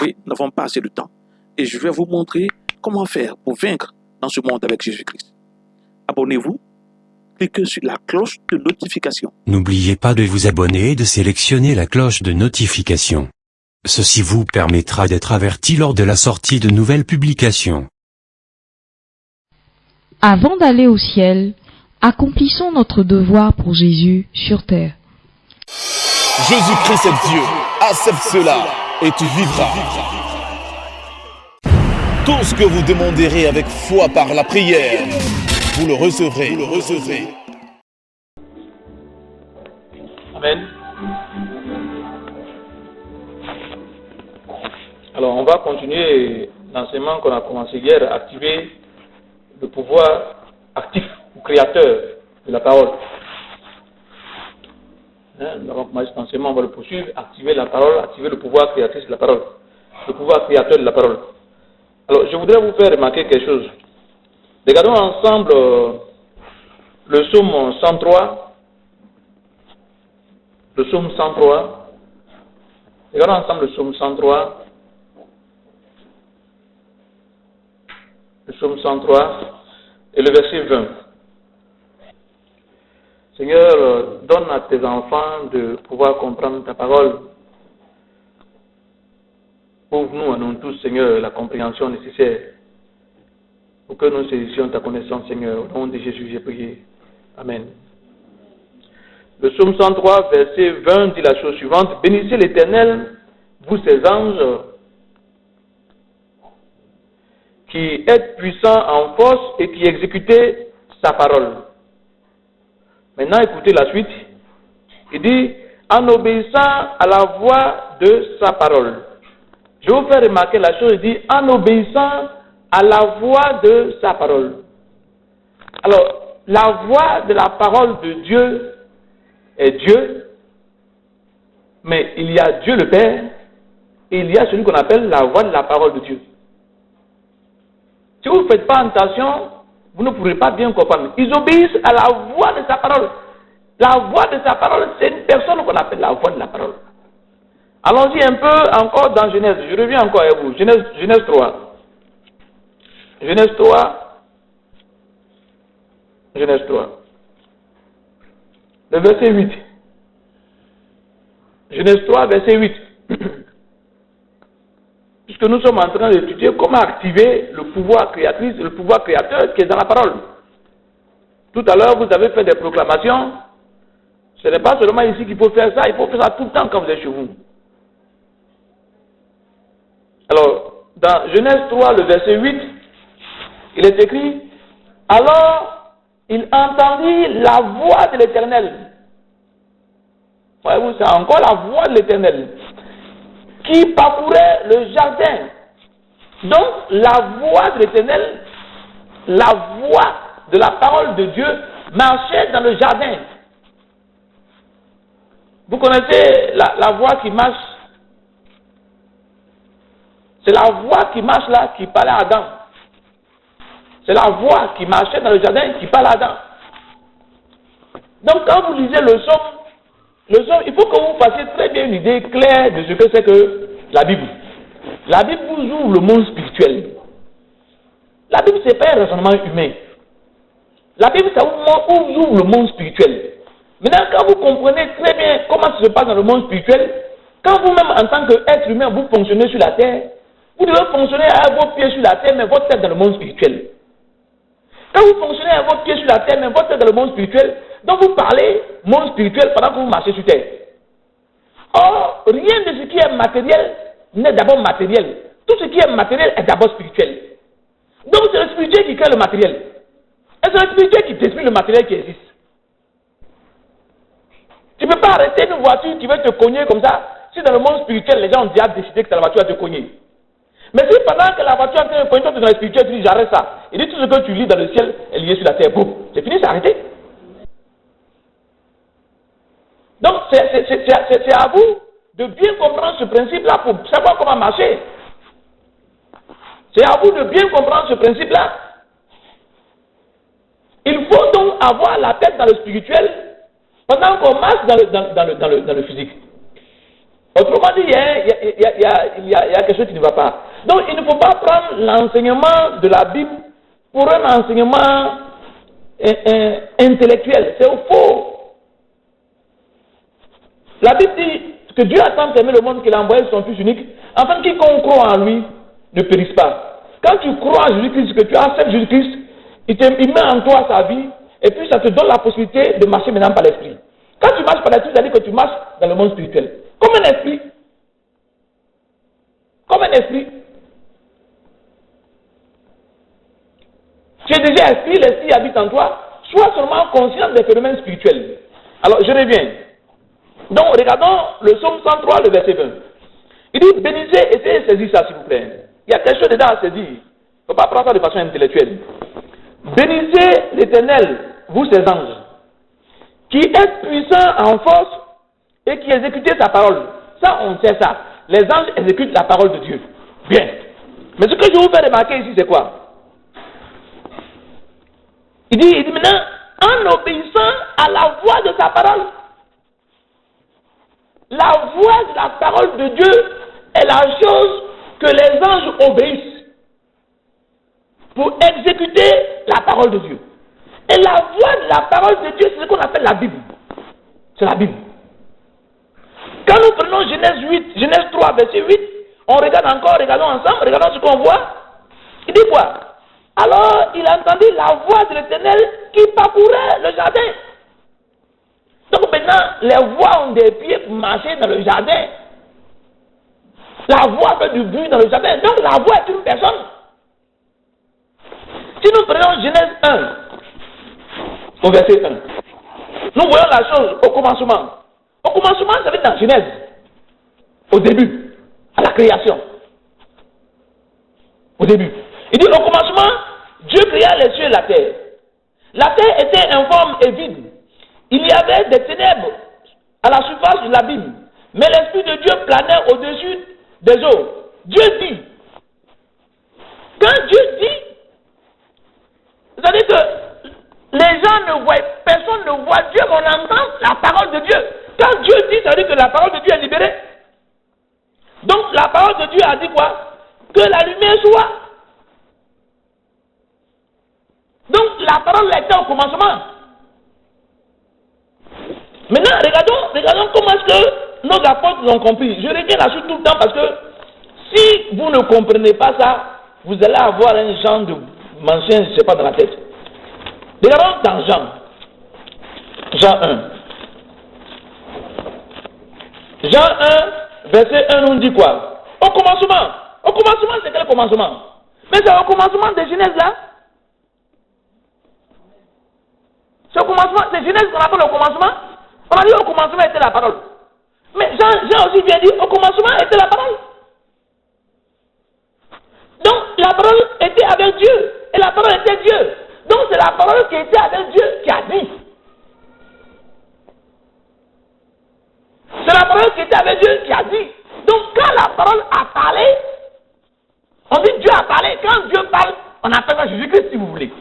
Oui, nous n'avons pas assez de temps. Et je vais vous montrer comment faire pour vaincre dans ce monde avec Jésus-Christ. Abonnez-vous, cliquez sur la cloche de notification. N'oubliez pas de vous abonner et de sélectionner la cloche de notification. Ceci vous permettra d'être averti lors de la sortie de nouvelles publications. Avant d'aller au ciel, accomplissons notre devoir pour Jésus sur terre. Jésus-Christ est Dieu, accepte cela et tu vivras. Tout ce que vous demanderez avec foi par la prière, vous le recevrez. Amen. Alors, on va continuer l'enseignement qu'on a commencé hier, activer le pouvoir actif ou créateur de la parole. Nous avons commencé cet enseignement, on va le poursuivre, activer la parole, activer le pouvoir créatif de la parole, le pouvoir créateur de la parole. Alors, je voudrais vous faire remarquer quelque chose. Regardons ensemble le psaume 103. Le psaume 103. Regardons ensemble le psaume 103. Le psaume 103 et le verset 20. Seigneur, donne à tes enfants de pouvoir comprendre ta parole. Ouvre-nous à nous tous, Seigneur, la compréhension nécessaire pour que nous saisissions ta connaissance, Seigneur. Au nom de Jésus, j'ai prié. Amen. Le psaume 103, verset 20 dit la chose suivante. Bénissez l'Éternel, vous ses anges, qui êtes puissants en force et qui exécutez sa parole. Maintenant, écoutez la suite. Il dit, en obéissant à la voix de sa parole. Je vais vous faire remarquer la chose, il dit, en obéissant à la voix de sa parole. Alors, la voix de la parole de Dieu est Dieu, mais il y a Dieu le Père, et il y a celui qu'on appelle la voix de la parole de Dieu. Si vous ne faites pas attention, vous ne pourrez pas bien comprendre. Ils obéissent à la voix de sa parole. La voix de sa parole, c'est une personne qu'on appelle la voix de la parole. Allons-y un peu encore dans Genèse. Je reviens encore avec vous. Genèse 3. Genèse 3. Genèse 3. Le verset 8. Genèse 3, verset 8. Puisque nous sommes en train d'étudier comment activer le pouvoir créatrice, le pouvoir créateur qui est dans la parole. Tout à l'heure, vous avez fait des proclamations. Ce n'est pas seulement ici qu'il faut faire ça, il faut faire ça tout le temps quand vous êtes chez vous. Alors, dans Genèse 3, le verset 8, il est écrit, alors il entendit la voix de l'Éternel. Voyez-vous, c'est encore la voix de l'Éternel qui parcourait le jardin. Donc, la voix de l'Éternel, la voix de la parole de Dieu marchait dans le jardin. Vous connaissez la voix qui marche? C'est la voix qui marche là, qui parlait à Adam. C'est la voix qui marchait dans le jardin, qui parlait à Adam. Donc, quand vous lisez le psaume, il faut que vous fassiez très bien une idée claire de ce que c'est que la Bible. La Bible vous ouvre le monde spirituel. La Bible, ce n'est pas un raisonnement humain. La Bible, ça vous ouvre le monde spirituel. Maintenant, quand vous comprenez très bien comment ça se passe dans le monde spirituel, quand vous-même, en tant qu'être humain, vous fonctionnez sur la terre, vous devez fonctionner avec vos pieds sur la terre, mais votre tête dans le monde spirituel. Quand vous fonctionnez avec vos pieds sur la terre, mais votre tête dans le monde spirituel, donc vous parlez monde spirituel pendant que vous marchez sur terre. Or, rien de ce qui est matériel n'est d'abord matériel. Tout ce qui est matériel est d'abord spirituel. Donc c'est le spirituel qui crée le matériel. Et c'est le spirituel qui détruit le matériel qui existe. Tu ne peux pas arrêter une voiture qui veut te cogner comme ça, si dans le monde spirituel, les gens ont déjà décidé que la voiture va te cogner. Mais si pendant que la voiture est en train de cogner, toi tu es dans le spirituel, tu dis j'arrête ça. Il dit tout ce que tu lis dans le ciel est lié sur la terre. Boum, c'est fini, c'est arrêté. Donc c'est à vous de bien comprendre ce principe-là pour savoir comment marcher. C'est à vous de bien comprendre ce principe-là. Il faut donc avoir la tête dans le spirituel pendant qu'on marche dans le physique. Autrement dit, il y a quelque chose qui ne va pas. Donc, il ne faut pas prendre l'enseignement de la Bible pour un enseignement intellectuel. C'est faux. La Bible dit que Dieu a tant aimé le monde qu'il a envoyé son Fils unique, afin que quiconque croit en lui ne périsse pas. Quand tu crois en Jésus-Christ, que tu acceptes Jésus-Christ, il met en toi sa vie, et puis ça te donne la possibilité de marcher maintenant par l'esprit. Quand tu marches par l'esprit, ça veut dire que tu marches dans le monde spirituel. Comme un esprit. Comme un esprit. Tu es déjà esprit, l'esprit habite en toi. Sois seulement conscient des phénomènes spirituels. Alors, je reviens. Donc, regardons le psaume 103, le verset 20. Il dit, bénissez, essayez de saisir ça, s'il vous plaît. Il y a quelque chose dedans à saisir. Il ne faut pas prendre ça de façon intellectuelle. Bénissez l'Éternel, vous ses anges, qui êtes puissants en force et qui exécutez sa parole. Ça, on sait ça. Les anges exécutent la parole de Dieu. Bien. Mais ce que je vous fais remarquer ici, c'est quoi? Il dit maintenant, en obéissant à la voix de sa parole. La voix de la parole de Dieu est la chose que les anges obéissent pour exécuter la parole de Dieu. Et la voix de la parole de Dieu, c'est ce qu'on appelle la Bible. C'est la Bible. Quand nous prenons Genèse 3, verset 8, on regarde encore, regardons ensemble, regardons ce qu'on voit. Il dit quoi? Alors il entendit la voix de l'Éternel qui parcourait le jardin. Donc maintenant, les voix ont des pieds pour marcher dans le jardin. La voix fait du bruit dans le jardin. Donc la voix est une personne. Si nous prenons Genèse 1, au verset 1, nous voyons la chose au commencement. Au commencement, ça veut dire dans Genèse. Au début, à la création. Au début. Il dit au commencement, Dieu créa les cieux et la terre. La terre était informe et vide. Il y avait des ténèbres à la surface de l'abîme, mais l'Esprit de Dieu planait au-dessus des eaux. Dieu dit. Quand Dieu dit, c'est-à-dire que les gens ne voient, personne ne voit Dieu, mais on entend la parole de Dieu. Quand Dieu dit, ça veut dire que la parole de Dieu est libérée. Donc la parole de Dieu a dit quoi? Que la lumière soit. Donc la parole était au commencement. Maintenant, regardons comment est-ce que nos apôtres l'ont compris. Je reviens là-dessus tout le temps parce que si vous ne comprenez pas ça, vous allez avoir un genre de mancien, je ne sais pas, dans la tête. Regardons dans Jean 1. Jean 1, verset 1 nous dit quoi? Au commencement. Au commencement, c'est quel commencement? Mais c'est au commencement de Genèse là. C'est au commencement, c'est Genèse qu'on appelle au commencement. On a dit au commencement était la parole. Mais Jean aussi vient dire au commencement était la parole. Donc la parole était avec Dieu. Et la parole était Dieu. Donc c'est la parole qui était avec Dieu qui a dit. C'est la parole qui était avec Dieu qui a dit. Donc quand la parole a parlé, on dit Dieu a parlé. Quand Dieu parle, on appelle ça Jésus-Christ si vous voulez.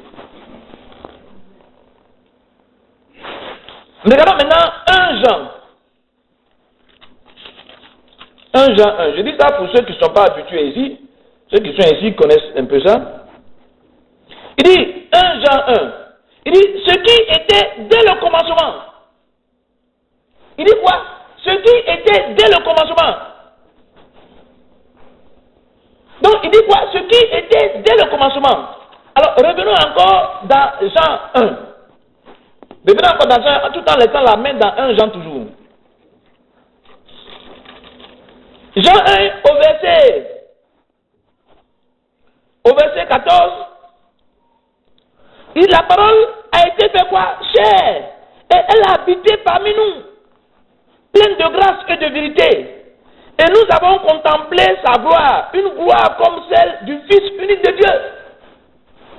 Regardons maintenant 1 Jean. 1 Jean 1. Je dis ça pour ceux qui ne sont pas habitués ici. Ceux qui sont ici connaissent un peu ça. Il dit 1 Jean 1. Il dit ce qui était dès le commencement. Il dit quoi? Ce qui était dès le commencement. Donc il dit quoi? Ce qui était dès le commencement. Alors revenons encore dans Jean 1. Revenons encore dans Jean, tout en laissant la main dans 1 Jean toujours. Jean 1 au verset 14. Et la parole a été fait quoi? Chair. Et elle a habité parmi nous, pleine de grâce et de vérité. Et nous avons contemplé sa gloire, une gloire comme celle du Fils unique de Dieu.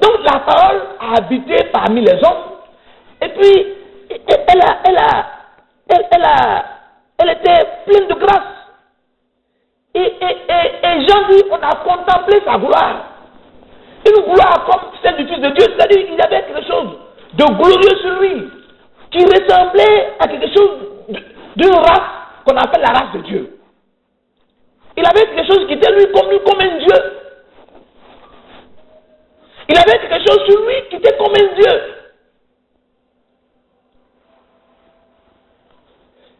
Donc la parole a habité parmi les hommes. Et puis, elle était pleine de grâce. Et Jean dit, on a contemplé sa gloire. Une gloire comme celle du Fils de Dieu. C'est-à-dire qu'il y avait quelque chose de glorieux sur lui, qui ressemblait à quelque chose d'une race qu'on appelle la race de Dieu. il avait quelque chose qui était lui comme un Dieu. Il avait quelque chose sur lui qui était comme un Dieu.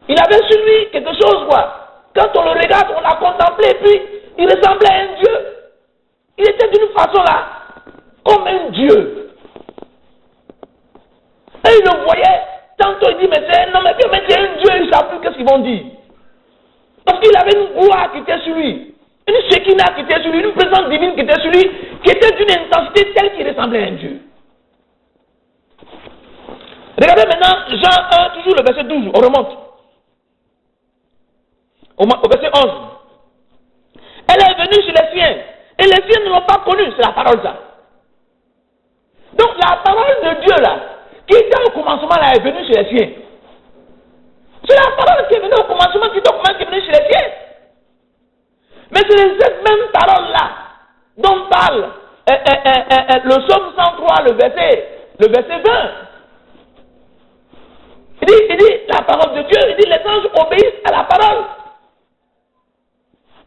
Il avait sur lui quelque chose, quoi. Quand on le regarde, on l'a contemplé, et puis il ressemblait à un Dieu. Il était d'une façon là, comme un Dieu. Et il le voyait, tantôt il dit, mais c'est un homme, mais c'est un Dieu, il ne sait plus qu'est-ce qu'ils vont dire. Parce qu'il avait une gloire qui était sur lui, une Shekinah qui était sur lui, une présence divine qui était sur lui, qui était d'une intensité telle qu'il ressemblait à un Dieu. Regardez maintenant Jean 1, toujours le verset 12, on remonte. Au verset 11. Elle est venue chez les siens, et les siens ne l'ont pas connue, c'est la parole ça. Donc la parole de Dieu là, qui était au commencement là, est venue chez les siens. C'est la parole qui est venue au commencement, qui est venue chez les siens. Mais c'est cette même parole là, dont parle le psaume 103, le verset 20. Il dit la parole de Dieu, il dit les anges obéissent à la parole.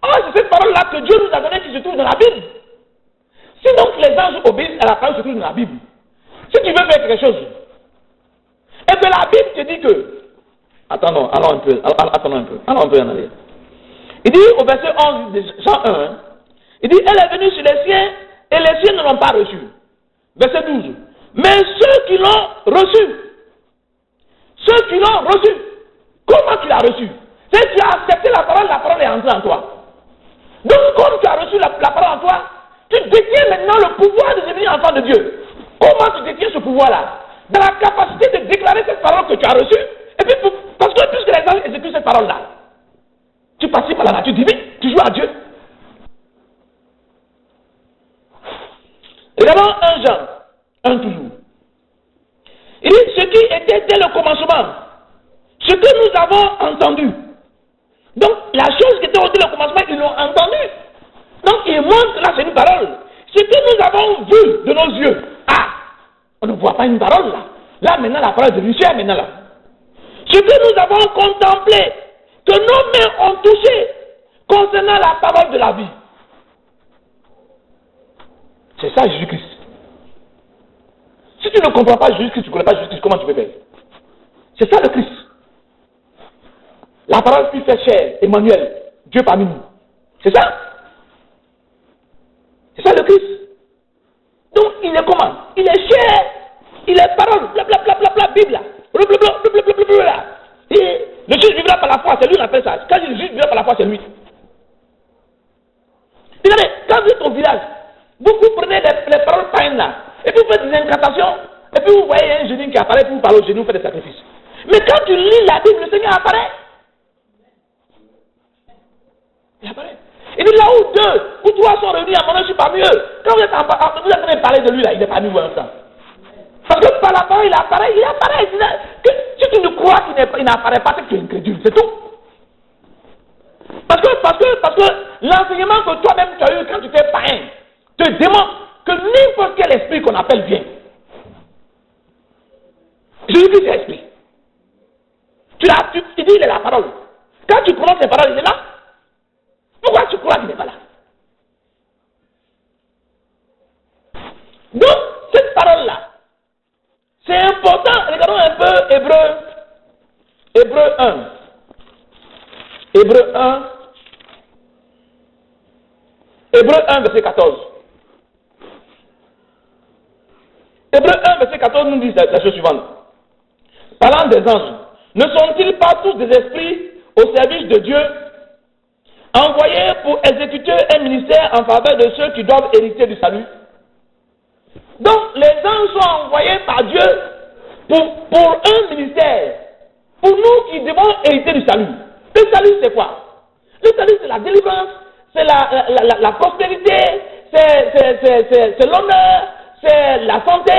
Oh, c'est cette parole-là que Dieu nous a donnée qui se trouve dans la Bible. Si donc les anges obéissent à la parole qui se trouve dans la Bible, si tu veux faire quelque chose, et que la Bible te dit que... allons un peu en arrière. Il dit au verset 11 de Jean 1, il dit, elle est venue chez les siens, et les siens ne l'ont pas reçue. Verset 12. Mais ceux qui l'ont reçu, comment tu l'as reçu? C'est que tu as accepté la parole est entrée en toi. Donc, comme tu as reçu la parole en toi, tu détiens maintenant le pouvoir de devenir enfant de Dieu. Comment tu détiens ce pouvoir-là? Dans la capacité de déclarer cette parole que tu as reçue, et puis parce que puisque les gens exécutent cette parole-là, tu participes à la nature divine, tu joues à Dieu. Regardons 1 Jean, 1 toujours. Il dit ce qui était dès le commencement, ce que nous avons entendu. Donc, la chose qui était au début du commencement, ils l'ont entendu. Donc, il montre, là, c'est une parole. Ce que nous avons vu de nos yeux. Ah, on ne voit pas une parole, là. Là, maintenant, la parole de Lucien, maintenant, là. Ce que nous avons contemplé, que nos mains ont touché, concernant la parole de la vie. C'est ça, Jésus-Christ. Si tu ne comprends pas Jésus-Christ, tu ne connais pas Jésus-Christ, comment tu peux faire? C'est ça le Christ. La parole qui fait chair, Emmanuel, Dieu parmi nous. C'est ça? C'est ça le Christ. Donc il est comment? Il est chair, il est parole, blablabla, Bible, blablabla. Et le juge vivra par la foi, c'est lui qui appelle ça. Quand le juge vivra par la foi, c'est lui. Regardez, quand vous êtes au village, vous prenez les paroles païennes là, et puis vous faites des incantations, et puis vous voyez un génie qui apparaît pour vous parler au génie, vous faites des sacrifices. Mais quand tu lis la Bible, le Seigneur apparaît. Il apparaît. Il dit là où 2 ou 3 sont réunis à mon nom, je suis parmi eux. Quand vous êtes en train de parler de lui là, il est parmi vous en temps. Parce que par la parole, il apparaît. Si tu ne crois qu'il n'apparaît pas, c'est que tu es incrédule, c'est tout. Parce que l'enseignement que toi-même tu as eu quand tu étais païen te démontre que n'importe quel esprit qu'on appelle vient. Jésus-Christ l'esprit. Il dit il est la parole. Quand tu prononces les paroles, il est là. Pourquoi tu crois qu'il n'est pas là? Donc, cette parole-là, c'est important. Regardons un peu Hébreu 1. Hébreu 1, verset 14. Hébreu 1, verset 14 nous dit la chose suivante. Parlant des anges, ne sont-ils pas tous des esprits au service de Dieu, envoyés pour exécuter un ministère en faveur de ceux qui doivent hériter du salut? Donc, les anges sont envoyés par Dieu pour un ministère, pour nous qui devons hériter du salut. Le salut, c'est quoi? Le salut, c'est la délivrance, c'est la prospérité, c'est l'honneur, c'est la santé,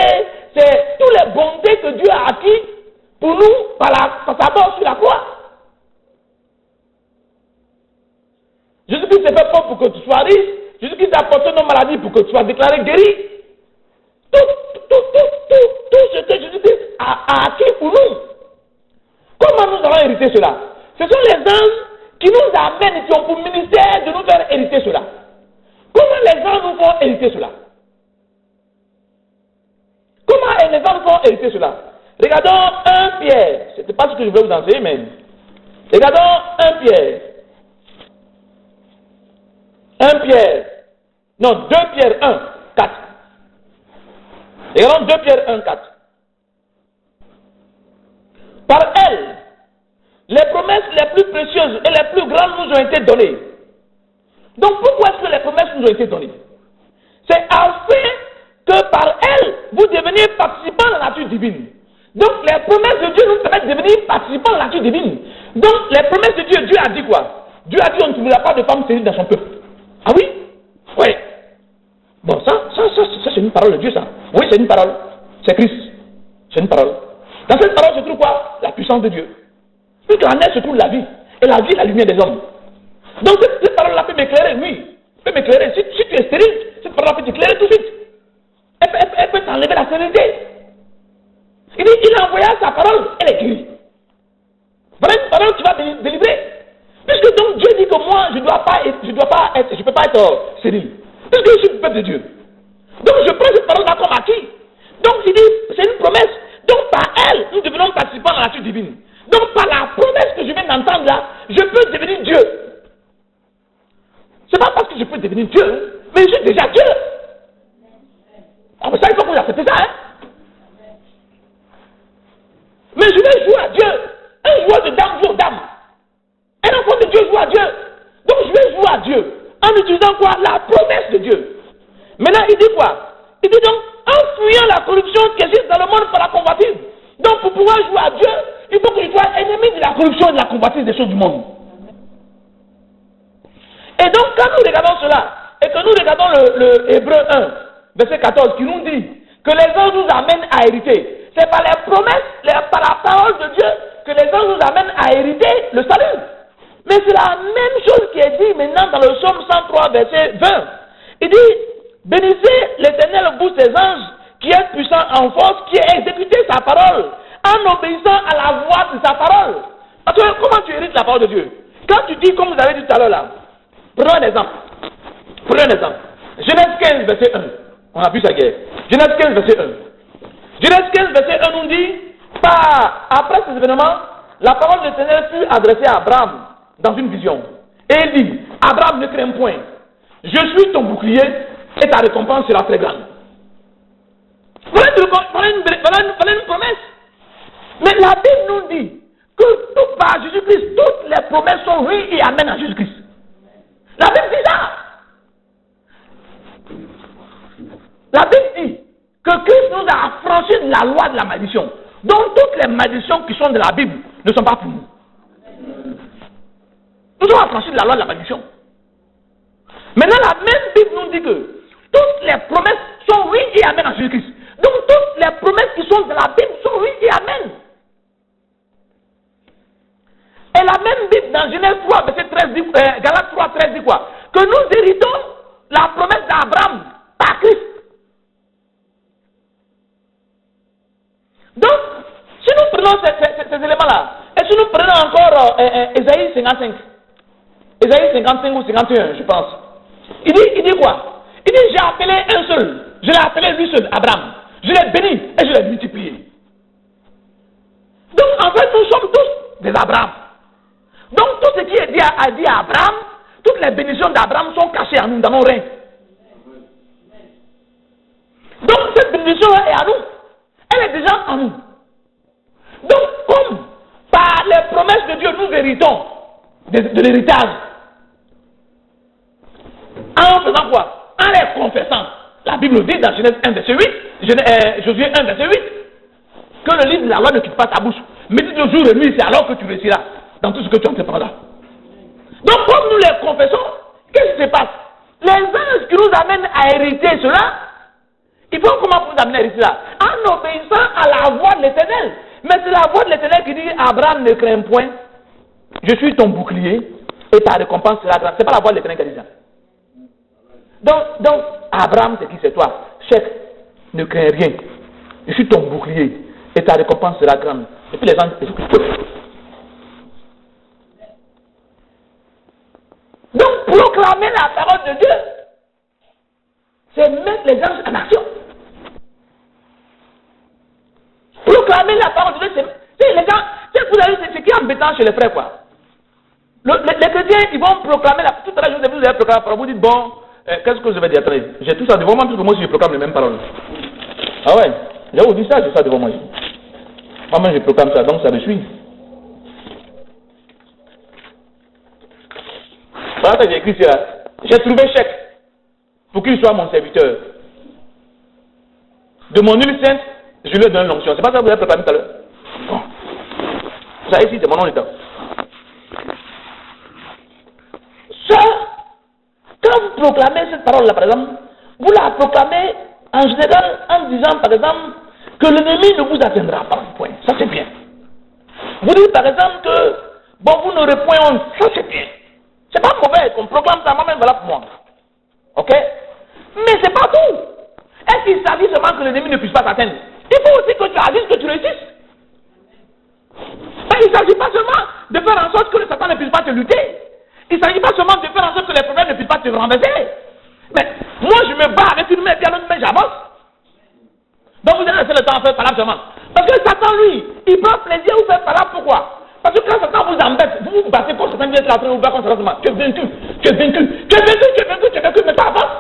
c'est toutes les bontés que Dieu a acquis pour nous par sa mort sur la croix. Jésus-Christ s'est fait pauvre pour que tu sois riche. Jésus-Christ a porté nos maladies pour que tu sois déclaré guéri. Tout ce que Jésus-Christ a acquis pour nous. Comment nous allons hériter cela? Ce sont les anges qui nous amènent et qui ont pour ministère de nous faire hériter cela. Comment les gens nous font hériter cela? Comment les gens nous font hériter cela? Regardons 1 Pierre. Ce n'est pas ce que je vais vous enseigner, mais regardons 1 Pierre. 1 Pierre. Non, 2 Pierre 1, 4. Regardons 2 Pierre 1, 4. Par elle, les promesses les plus précieuses et les plus grandes nous ont été données. Donc pourquoi est-ce que les promesses nous ont été données? C'est afin que par elle, vous deveniez participants de la nature divine. Donc les promesses de Dieu nous permettent de devenir participants de la nature divine. Donc les promesses de Dieu, Dieu a dit quoi? Dieu a dit on ne trouvera pas de femme stérile dans son peuple. Ah oui? Oui. Bon, ça c'est une parole de Dieu, ça. Oui, c'est une parole. C'est Christ. C'est une parole. Dans cette parole se trouve quoi? La puissance de Dieu. Puis en elle se trouve la vie. Et la vie est la lumière des hommes. Donc cette parole-là peut m'éclairer, oui. Peut m'éclairer. Si tu es stérile, cette parole-là peut t'éclairer tout de suite. Elle peut t'enlever la stérilité. Il dit, il a envoyé sa parole, elle est guérie. Voilà une parole qui va délivrer. Puisque donc Dieu dit que moi, je ne peux pas être stérile. Puisque je suis le peuple de Dieu. Donc je prends cette parole-là comme acquis. Donc il dit, c'est une promesse. Donc par elle, nous devenons participants de la nature divine. Donc par la promesse que je viens d'entendre là, je peux devenir Dieu. C'est pas parce que je peux devenir Dieu, mais je suis déjà Dieu. Ah mais ça, il faut que vous acceptez ça, hein. Mais je vais jouer à Dieu. Un joueur de dame joue aux dames. Un enfant de Dieu joue à Dieu. Donc je vais jouer à Dieu. En utilisant quoi? La promesse de Dieu. Maintenant, il dit quoi? Il dit donc, en fuyant la corruption qui existe dans le monde par la convoitise. Donc pour pouvoir jouer à Dieu, il faut que je sois ennemi de la corruption et de la convoitise des choses du monde. Et donc quand nous regardons cela, et que nous regardons le Hébreu 1, verset 14, qui nous dit que les anges nous amènent à hériter. C'est par les promesses, par la parole de Dieu, que les anges nous amènent à hériter le salut. Mais c'est la même chose qui est dit maintenant dans le psaume 103, verset 20. Il dit, bénissez l'Éternel, vous ses anges, qui est puissant en force, qui a exécuté sa parole, en obéissant à la voix de sa parole. Parce que comment tu hérites la parole de Dieu? Quand tu dis, comme vous avez dit tout à l'heure là, prenons un exemple. Genèse 15, verset 1. On a vu ça hier. Genèse 15, verset 1. Genèse 15, verset 1 nous dit, après ces événements, la parole de l'Éternel fut adressée à Abraham dans une vision. Et il dit, Abraham, ne crains point. Je suis ton bouclier et ta récompense sera très grande. Voilà une promesse. Mais la Bible nous dit que tout par Jésus-Christ, toutes les promesses sont oui et amen à Jésus-Christ. La Bible dit ça. La Bible dit que Christ nous a affranchis de la loi de la malédiction. Donc toutes les malédictions qui sont de la Bible ne sont pas pour nous. Nous sommes affranchis de la loi de la malédiction. Maintenant la même Bible nous dit que toutes les promesses sont oui et amen à Jésus-Christ. Donc toutes les promesses qui sont de la Bible sont oui et amen. Et la même Bible dans Genèse 3, verset 13, Galates 3, 13 dit quoi? Que nous héritons la promesse d'Abraham par Christ. Donc, si nous prenons ces éléments-là, et si nous prenons encore Ésaïe 55, Ésaïe 55 ou 51, je pense, il dit quoi? Il dit, j'ai appelé un seul, je l'ai appelé lui seul, Abraham. Je l'ai béni et je l'ai multiplié. Donc, en fait, nous sommes tous des Abraham. Donc, tout ce qui est dit à Abraham, toutes les bénédictions d'Abraham sont cachées en nous, dans nos reins. Donc, cette bénédiction-là est à nous. Elle est déjà en nous. Donc, comme par les promesses de Dieu, nous héritons de l'héritage. En faisant quoi? En les confessant. La Bible dit dans Genèse 1, verset 8, Josué 1, verset 8, que le livre de la loi ne quitte pas ta bouche. Médite le jour et nuit, c'est alors que tu réussiras dans tout ce que tu entreprendras. Donc, comme nous les confessons, qu'est-ce qui se passe? Les anges qui nous amènent à hériter cela, ils vont comment vous amener à hériter cela? En obéissant à la voix de l'Éternel. Mais c'est la voix de l'Éternel qui dit, Abraham, ne crains point, je suis ton bouclier et ta récompense sera grande. C'est pas la voix de l'Éternel qui dit ça. Donc, Abraham, c'est qui? C'est toi. Chef, ne crains rien. Je suis ton bouclier et ta récompense sera grande. Et puis les anges, Proclamer la parole de Dieu, c'est mettre les gens en action. Proclamer la parole de Dieu, c'est les gens, vous avez ce qui est embêtant chez les frères, quoi. Les chrétiens, ils vont proclamer toute la journée, vous allez proclamer la parole, vous dites, bon, qu'est-ce que je vais dire? Attendez, j'ai tout ça devant moi, parce que moi aussi je proclame les mêmes paroles. Ah ouais, j'ai vous dit ça, j'ai ça devant moi. Moi-même je proclame ça, donc ça me suit. Voilà ce que j'ai écrit ici là. J'ai trouvé chèque pour qu'il soit mon serviteur. De mon huile sainte, je lui donne l'onction. C'est pas ça que vous avez proclamé tout à l'heure. Bon. Ça ici, c'est mon nom d'état. Ça, quand vous proclamez cette parole-là, par exemple, vous la proclamez en général en disant, par exemple, que l'ennemi ne vous atteindra pas. Point. Ça, c'est bien. Vous dites, par exemple, que, bon, vous n'aurez point honte. Ça, c'est bien. C'est pas mauvais qu'on proclame ça, moi-même, voilà pour moi. Ok? Mais c'est pas tout. Est-ce qu'il s'agit seulement que l'ennemi ne puisse pas t'atteindre? Il faut aussi que tu agisses, que tu réussisses. Mais il ne s'agit pas seulement de faire en sorte que le Satan ne puisse pas te lutter. Il ne s'agit pas seulement de faire en sorte que les problèmes ne puissent pas te renverser. Mais moi, je me bats avec une main, puis à l'autre main, j'avance. Donc vous allez laisser le temps à faire parler seulement. Parce que Satan, lui, il prend plaisir à vous faire parler. Pourquoi? Parce que quand Satan vous embête, vous vous battez contre Satan, vous êtes là en train de vous battre contre Satan. Tu es vaincu, tu es vaincu, tu es vaincu, tu es vaincu, tu es vaincu, mais ça avance.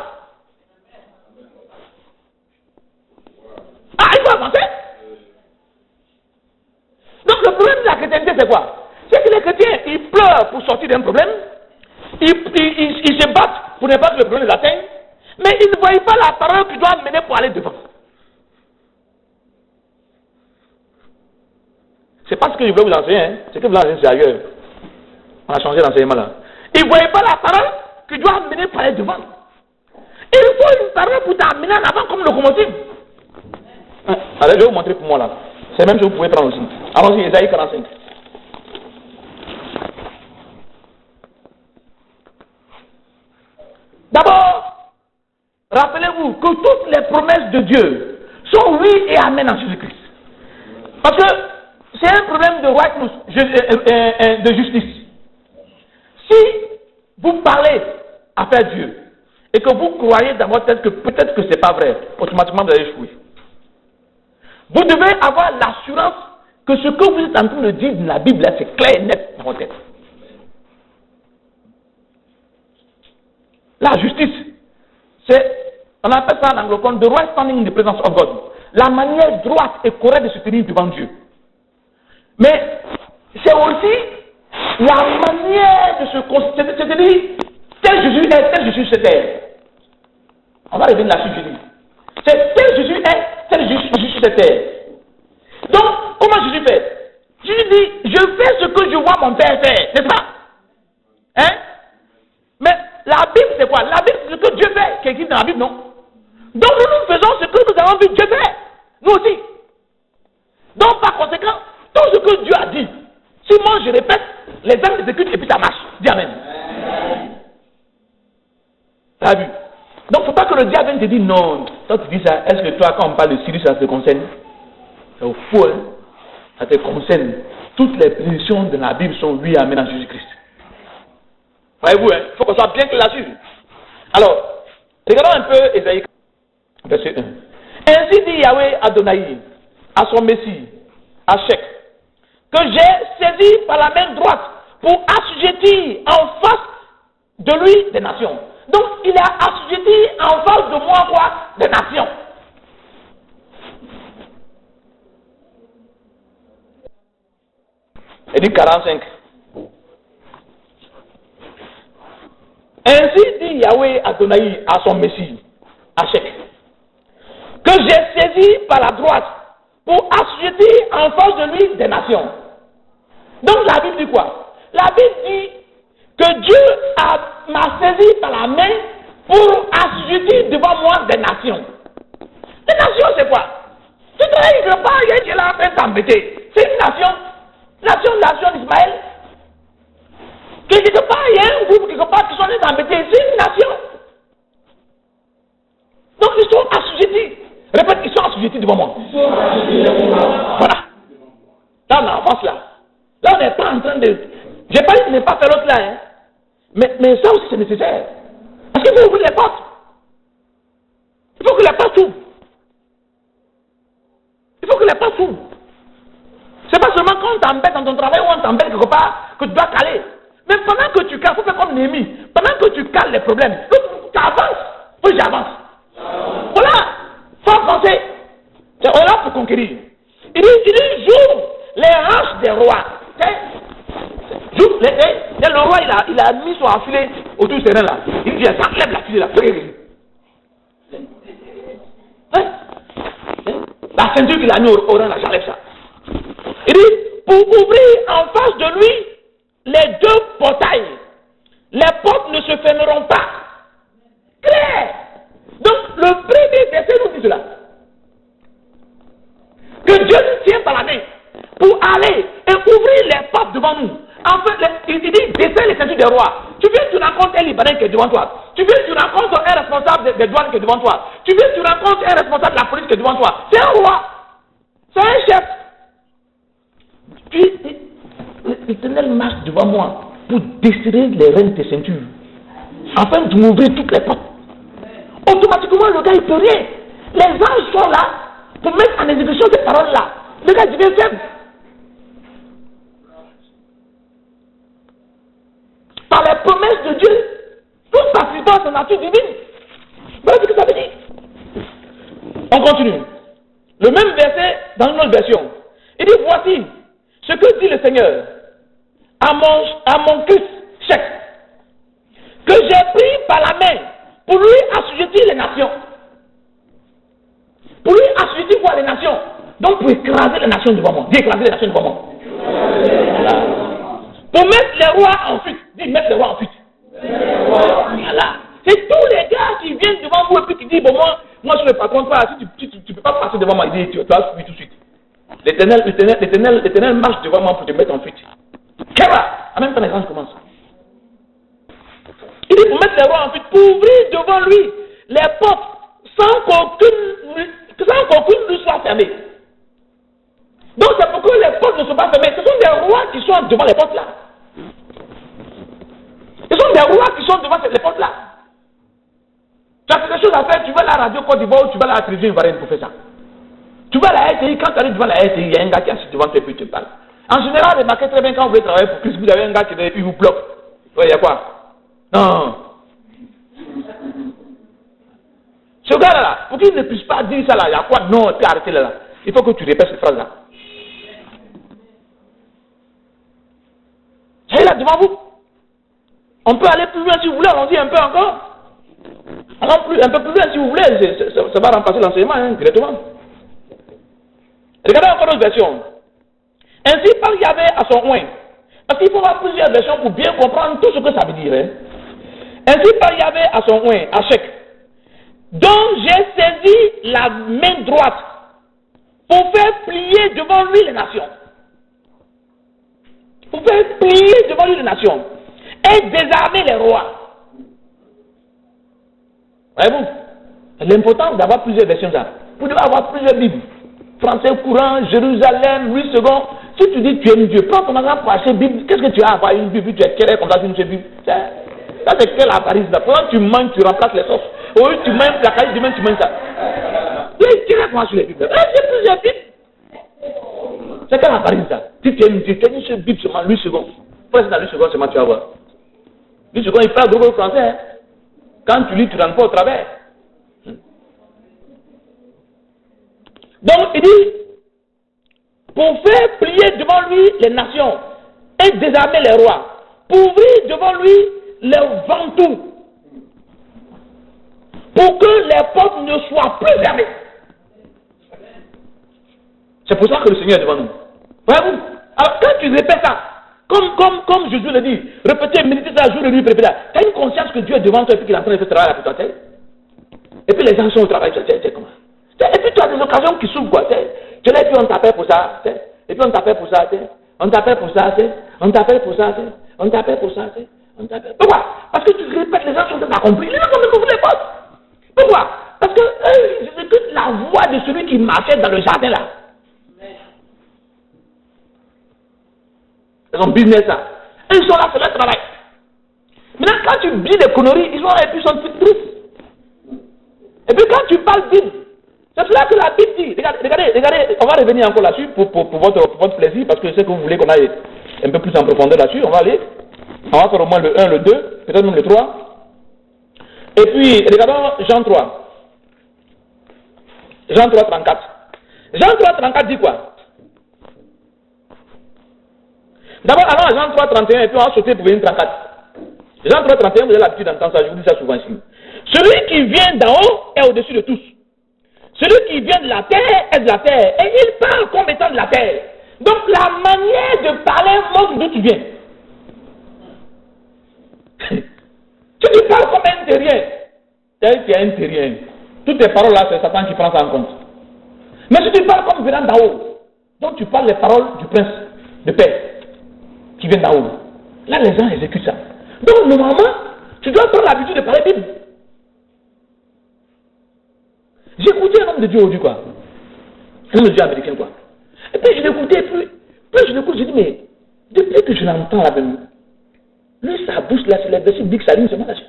Ah, il faut avancer. Donc le problème de la chrétienté, c'est quoi? C'est que les chrétiens, ils pleurent pour sortir d'un problème, ils se battent pour ne pas que le problème les atteigne, mais ils ne voient pas la parole qu'ils doivent mener pour aller devant. C'est pas ce que je veux vous enseigner, hein. Ce que vous enseignez, c'est ailleurs. On a changé l'enseignement là. Ils ne voient pas la parole qu'ils doivent mener pour aller devant. Il faut une parole pour t'amener en avant comme locomotive. Allez, je vais vous montrer pour moi là. C'est même chose que vous pouvez prendre aussi. Allons-y, Ésaïe 45. D'abord, rappelez-vous que toutes les promesses de Dieu sont oui et amen en Jésus-Christ. Parce que c'est un problème de rightness, de justice. Si vous parlez à faire Dieu et que vous croyez dans votre tête que peut-être que ce n'est pas vrai, automatiquement vous allez échouer. Vous devez avoir l'assurance que ce que vous êtes en train de dire dans la Bible, c'est clair et net dans votre tête. La justice, on appelle ça en anglophone, the right standing in the presence of God. La manière droite et correcte de se tenir devant Dieu. Mais c'est aussi la manière de se considérer, c'est-à-dire, tel Jésus est, tel Jésus c'est. On va revenir là-dessus, Jésus. C'est tel Jésus est, tel Jésus c'est. Donc, comment Jésus fait? Jésus dit, je fais ce que je vois mon Père faire, n'est-ce pas? Hein? Mais la Bible, c'est quoi? La Bible, c'est ce que Dieu fait, qui est écrit dans la Bible, non? Donc, nous faisons ce que nous avons vu Dieu faire, nous aussi. Donc, par conséquent, tout ce que Dieu a dit, si moi je répète, les hommes exécutent et puis ça marche. Dis Amen. Tu as vu? Donc, il ne faut pas que le diable vienne te dire non. Toi, tu dis ça, est-ce que toi, quand on parle de Sirius, ça te concerne? C'est au faux, hein? Ça te concerne. Toutes les prédictions de la Bible sont oui, amen en Jésus-Christ. Voyez-vous, hein? Il faut qu'on soit bien clair là-dessus. Alors, regardons un peu Ésaïe, verset 1. Ainsi dit Yahweh Adonai à son Messie, à Shek, que j'ai saisi par la main droite pour assujettir en face de lui des nations. Donc, il a assujetti en face de moi quoi? Des nations. Il dit 45. Ainsi dit Yahweh Adonai à son Messie, Hachek, que j'ai saisi par la droite pour assujettir en face de lui des nations. Donc la Bible dit quoi? La Bible dit que Dieu m'a saisi par la main pour assujettir devant moi des nations. Les nations, c'est quoi? Tu te dis que pas, il est là en train de t'embêter. C'est une nation. Nation d'Ismaël. Quelque part, il y a un groupe quelque part qui sont allés t'embêter. C'est une nation. Donc ils sont assujettis. Répète, ils sont assujettis devant moi. Voilà. Là, on avance là. Là, on n'est pas en train de. J'ai pas dit de ne pas faire l'autre là. Hein. Mais ça aussi c'est nécessaire. Parce qu'il faut ouvrir les portes. Il faut que les portes s'ouvrent. Il faut que les portes s'ouvrent. C'est pas seulement quand on t'embête dans ton travail ou on t'embête quelque part que tu dois caler. Mais pendant que tu cales, il faut faire comme Néhémie. Pendant que tu cales les problèmes, tu avances. Oui, j'avance. Voilà. Faut avancer. On est là pour conquérir. Il dit j'ouvre les hanches des rois. Le roi, il a mis son filet autour du terrain là. Il dit, j'enlève la filet là. La ceinture qu'il a mis au rang là, j'enlève ça. Il dit, pour ouvrir en face de lui les deux portails, les portes ne se fermeront pas. Clair. Donc, le premier verset nous dit cela. Que Dieu nous tient par la main pour aller et ouvrir les portes devant nous. En fait, il dit, descends les ceintures des rois. Tu viens, tu rencontres un Libanais qui est devant toi. Tu viens, tu rencontres un responsable des douanes qui est devant toi. Tu viens, tu rencontres un responsable de la police qui est devant toi. C'est un roi. C'est un chef. Puis, l'Éternel marche devant moi pour desserrer les rênes de ceinture. Afin de m'ouvrir toutes les portes. Automatiquement, le gars, il peut rien. Les anges sont là pour mettre en exécution ces paroles-là. Le gars devient faible. Par les promesses de Dieu, tout participant à sa nature divine. Voilà ce que ça veut dire. On continue. Le même verset dans une autre version. Il dit, voici ce que dit le Seigneur à mon Christ chèque, que j'ai pris par la main pour lui assujettir les nations. Pour lui assujettir quoi les nations? Donc pour écraser les nations devant moi. Dis écraser les nations devant moi. Voilà. Pour mettre les rois en fuite. Dis mettre les rois en fuite. Voilà. C'est tous les gars qui viennent devant vous et puis qui disent, bon moi je suis le patron, toi, si tu peux pas passer devant moi, il dit, tu vas fuir tout de suite. L'Éternel marche devant moi pour te mettre en fuite. Kéra! En même temps, les anges commencent. Il dit pour mettre les rois en fuite, pour ouvrir devant lui les portes sans qu'aucune lui soit fermée. Donc c'est pourquoi les portes ne sont pas fermées. Ce sont des rois qui sont devant les portes là. Ce sont des rois qui sont devant les portes là. Tu as quelque chose à faire, tu vas à la radio Côte d'Ivoire ou tu vas à la télévision ivoirienne pour faire ça. Tu vas à la RTI, quand tu arrives devant la RTI, il y a un gars qui est assis devant toi et puis tu parles. En général, remarquez très bien quand vous voulez travailler pour Christ, vous avez un gars qui vous bloque. Il y a quoi? Non. Ce gars-là, pour qu'il ne puisse pas dire ça là, il y a quoi? Non, tu as arrêté là. Il faut que tu répètes cette phrase-là. C'est là devant vous. On peut aller plus loin si vous voulez, allons-y un peu encore. Allons un peu plus loin si vous voulez, ça va remplacer l'enseignement directement. Regardez encore une version. Ainsi parle Yahvé à son oint. Parce qu'il faut avoir plusieurs versions pour bien comprendre tout ce que ça veut dire. Ainsi parle Yahvé à son oint, à Chèque, dont j'ai saisi la main droite pour faire plier devant lui les nations. Pour faire plier devant lui les nations. Et désarmer les rois. Voyez-vous, l'importance d'avoir plusieurs versions là. Vous devez avoir plusieurs Bibles. Français courant, Jérusalem, Louis II. Si tu dis tu aimes Dieu, prends ton argent pour acheter Bible. Qu'est-ce que tu as à avoir une Bible? Tu es clair comme ça, tu ne sais Bible. Ça c'est quelle avarice là. Pendant que tu manges, tu remplaces les sauces. Au lieu tu manges la caille, demain tu manges ça. Tu es clair comment sur les Bibles. J'ai plusieurs Bibles. C'est quelle avarice là. Si tu aimes Dieu, tu as une seule Bible seulement, Louis II. Pourquoi c'est dans Louis II seulement tu vas voir? Louis II, il parle gros français. Hein. Quand tu lis, tu ne rentres pas au travers. Donc, il dit, pour faire plier devant lui les nations et désarmer les rois, pour ouvrir devant lui les vantous, pour que les portes ne soient plus fermées. C'est pour ça que le Seigneur est devant nous. Voyez-vous? Alors, quand tu répètes ça, comme Jésus le dit, répétez, méditez ça jour et nuit, répétez ça. Tu as une conscience que Dieu est devant toi et puis qu'il est en train de faire travailler pour toi. Et puis les gens sont au travail, tu sais comment. Et puis tu as des occasions qui s'ouvrent, quoi. Tu es là et puis on t'appelle pour ça. Et puis on t'appelle pour ça. On t'appelle pour ça. On t'appelle pour ça. On t'appelle pour ça. On t'appelle. Pourquoi? Parce que tu répètes, les gens sont accomplis. Les gens sont découvrir les portes. Pourquoi? Parce que j'écoute la voix de celui qui marchait dans le jardin là. C'est son business là. Ils sont là, c'est leur travail. Maintenant, quand tu dis des conneries, ils vont être plus tristes. Et puis quand tu parles Bible, c'est cela que la Bible dit. Regardez, on va revenir encore là-dessus pour votre plaisir, parce que je sais que vous voulez qu'on aille un peu plus en profondeur là-dessus. On va aller. On va faire au moins le 1, le 2, peut-être même le 3. Et puis, regardons Jean 3. Jean 3, 34. Jean 3, 34 dit quoi? D'abord, allons à Jean 3, 31 et puis on va sauter pour venir 34. Jean 3, 31, vous avez l'habitude d'entendre ça, je vous dis ça souvent ici. Celui qui vient d'en haut est au-dessus de tous. Celui qui vient de la terre est de la terre. Et il parle comme étant de la terre. Donc la manière de parler montre d'où tu viens. Si tu parles comme un terrien, c'est-à-dire qu'il y a un terrien. Toutes tes paroles là, c'est Satan qui prend ça en compte. Mais si tu parles comme venant d'en haut, donc tu parles les paroles du prince de paix qui vient d'en haut. Là, les gens exécutent ça. Donc normalement, tu dois prendre l'habitude de parler Bible. J'ai écouté un homme de Dieu aujourd'hui, quoi. Un homme de Dieu américain, quoi. Et puis je l'écoutais, plus je l'écoute, je dis, mais depuis que je l'entends là même, lui, sa bouche là, c'est les versets bibliques, ça ligne seulement là-dessus.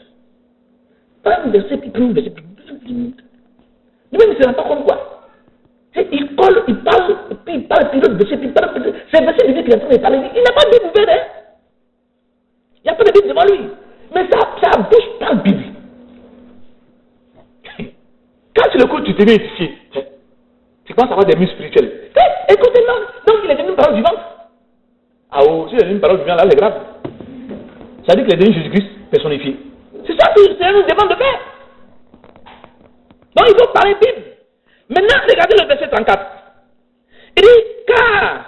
Pas un verset, puis un verset, lui-même, il ne se rend pas compte, quoi. Il colle, il parle, puis l'autre verset, puis il parle, c'est le verset biblique qu'il est en train de parler. Il n'a pas de Bible ouverte, hein. Il n'y a pas de Bible devant lui. Mais sa bouche parle Bible. Quand tu l'écoutes, tu te mets ici. Tu commences à avoir des muscles spirituels. Écoutez-le. Donc il est devenu une parole vivante. Ah oh, si il est devenu une parole vivante, là c'est grave. Ça veut dire qu'il est devenu Jésus-Christ personnifié. C'est ça que le Seigneur nous demande de faire. Donc il faut parler Bible. Maintenant, regardez le verset 34. Il dit, car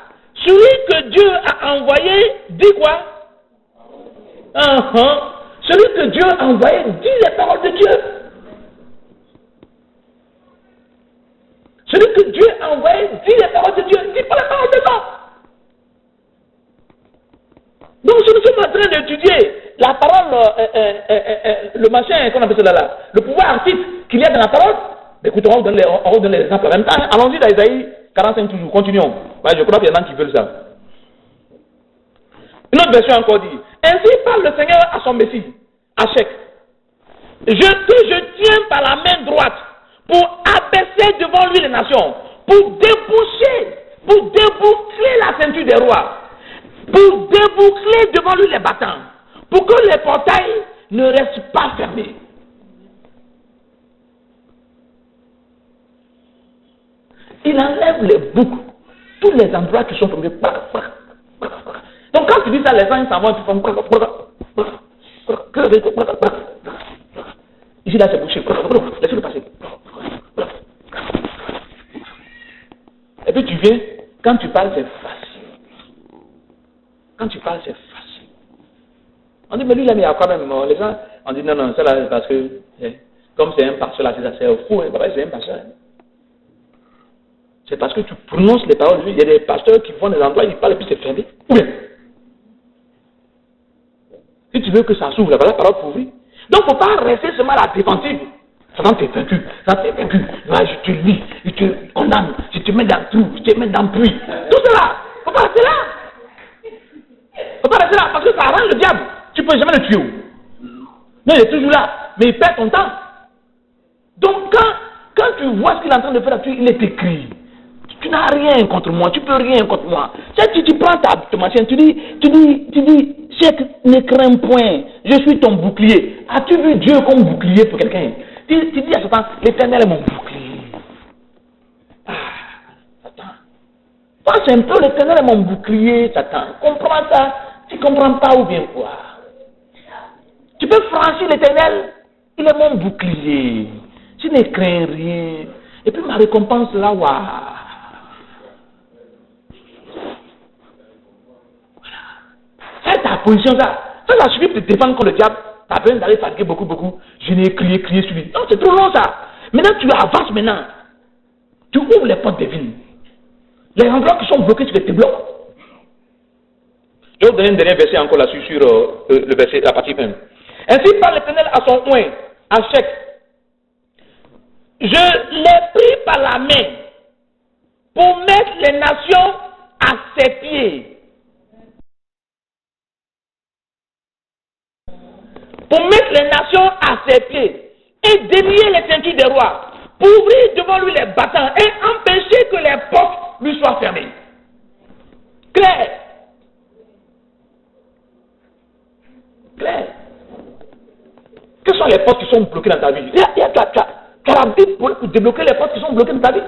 celui que Dieu a envoyé, dit quoi? Celui que Dieu a envoyé dit les paroles de Dieu. Celui que Dieu a envoyé dit les paroles de Dieu, dit pas les paroles de l'homme. Donc si nous sommes en train d'étudier la parole, le machin, qu'on appelle cela là, le pouvoir artistique qu'il y a dans la parole, écoutez, on va donner les exemples en même temps. Allons-y dans Isaïe 45 toujours, continuons. Ouais, je crois qu'il y en a qui veulent ça. Une autre version encore dit, ainsi parle le Seigneur à son Messie, à Chèque. Je tiens par la main droite pour abaisser devant lui les nations, pour déboucler la ceinture des rois, pour déboucler devant lui les battants, pour que les portails ne restent pas fermés. Il enlève les boucles, tous les endroits qui sont fermés. Donc quand tu dis ça, les gens s'en vont, tu fais... Ici là c'est bouché, laissez-le passer. Et puis tu viens, quand tu parles c'est facile. Quand tu parles c'est facile. On dit mais lui là mais il y a quand même, les gens, on dit non, c'est là parce que, comme c'est un pasteur là, c'est fou, c'est un pasteur. C'est parce que tu prononces les paroles, il y a des pasteurs qui font des endroits, ils parlent et puis c'est fermé. Ou bien, si tu veux que ça s'ouvre, la parole pour ouvrir. Donc, il ne faut pas rester seulement à la défensive. Satan t'es vaincu, je te lis, je te condamne, je te mets dans tout, je te mets dans le puits. Tout cela, il ne faut pas rester là. Il ne faut pas rester là, parce que ça arrange le diable. Tu ne peux jamais le tuer. Non, il est toujours là, mais il perd ton temps. Donc, quand tu vois ce qu'il est en train de faire là-dessus, il est écrit. Tu n'as rien contre moi, tu peux rien contre moi. Tu prends ta machine, tu dis, Chèque, ne crains point, je suis ton bouclier. As-tu vu Dieu comme bouclier pour quelqu'un? Tu dis à Satan, l'Éternel est mon bouclier. Satan. Toi, c'est un peu l'Éternel est mon bouclier, Satan. Comprends ça? Tu comprends pas ou bien quoi? Tu peux franchir l'Éternel, il est mon bouclier. Je ne crains rien. Et puis ma récompense là, waouh. C'est ta position là. Ça suffit pour te défendre contre le diable. Tu as besoin d'aller fatiguer beaucoup. Je n'ai crié sur lui. Non, c'est trop long ça. Maintenant tu avances maintenant. Tu ouvres les portes divines. Les endroits qui sont bloqués, tu les débloques. Je vais vous donner un dernier verset encore là-dessus sur le verset, la partie 1. Ainsi parle l'Éternel à son oint, à Chèque. Je l'ai pris par la main pour mettre les nations à ses pieds. pour mettre les nations à ses pieds et délier les ceintures des rois, pour ouvrir devant lui les battants et empêcher que les portes lui soient fermées. Clair. Clair. Quelles sont les portes qui sont bloquées dans ta vie? Tu as la Bible pour débloquer les portes qui sont bloquées dans ta vie.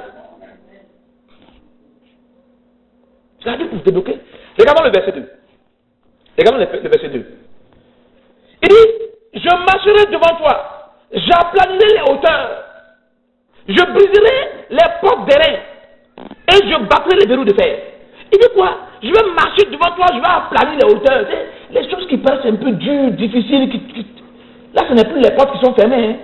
Tu as la Bible pour débloquer. Regardons le verset 2. Regardons le verset 2. Il dit, je marcherai devant toi, j'aplanirai les hauteurs, je briserai les portes d'airain et je battrai les verrous de fer. Il dit quoi? Je vais marcher devant toi, je vais aplanir les hauteurs. Les choses qui paraissent un peu dures, difficiles, là ce n'est plus les portes qui sont fermées.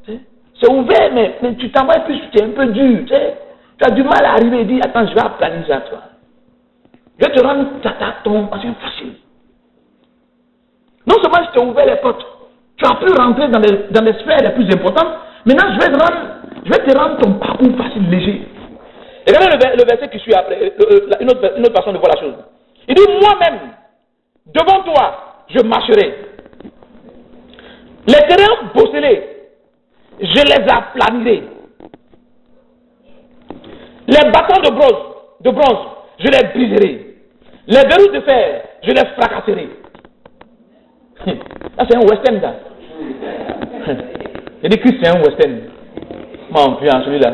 Hein. C'est ouvert, mais tu t'envoies plus, c'est un peu dur. Tu as du mal à arriver et dire, attends, je vais aplanir ça toi. Je vais te rendre ton passion facile. Non seulement je t'ai ouvert les portes, tu as pu rentrer dans les sphères les plus importantes, maintenant je vais te rendre ton parcours facile, léger. Et regardez le verset qui suit après, une autre façon de voir la chose. Il dit, moi-même, devant toi, je marcherai. Les terrains bosselés, je les aplanirai. Les bâtons de bronze, je les briserai. Les verrous de fer, je les fracasserai. Là, c'est un western, ça. Il dit Christ, c'est un western. Mon Dieu, celui-là.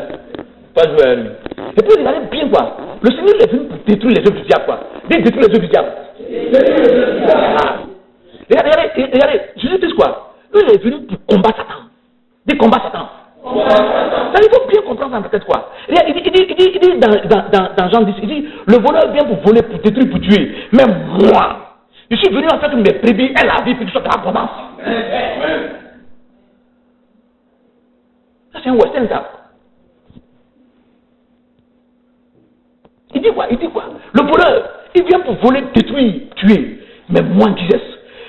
Pas jouer à lui. Et puis, regardez bien, quoi. Le Seigneur est venu pour détruire les œuvres du diable, quoi. Détruire les œuvres du diable. Regardez, Jésus-Christ, quoi. Lui, il est venu pour combattre Satan. Des combats Satan. Ça, il faut bien comprendre dans peut-être quoi. Il dit dans Jean 10, il dit, le voleur vient pour voler, pour détruire, pour tuer. Mais moi, je suis venu en fait mes brebis et la vie pour qu'ils soient dans l'abondance. Ça, c'est un western, ça. Il dit quoi? Le voleur, il vient pour voler, détruire, tuer. Mais moi, Jesus,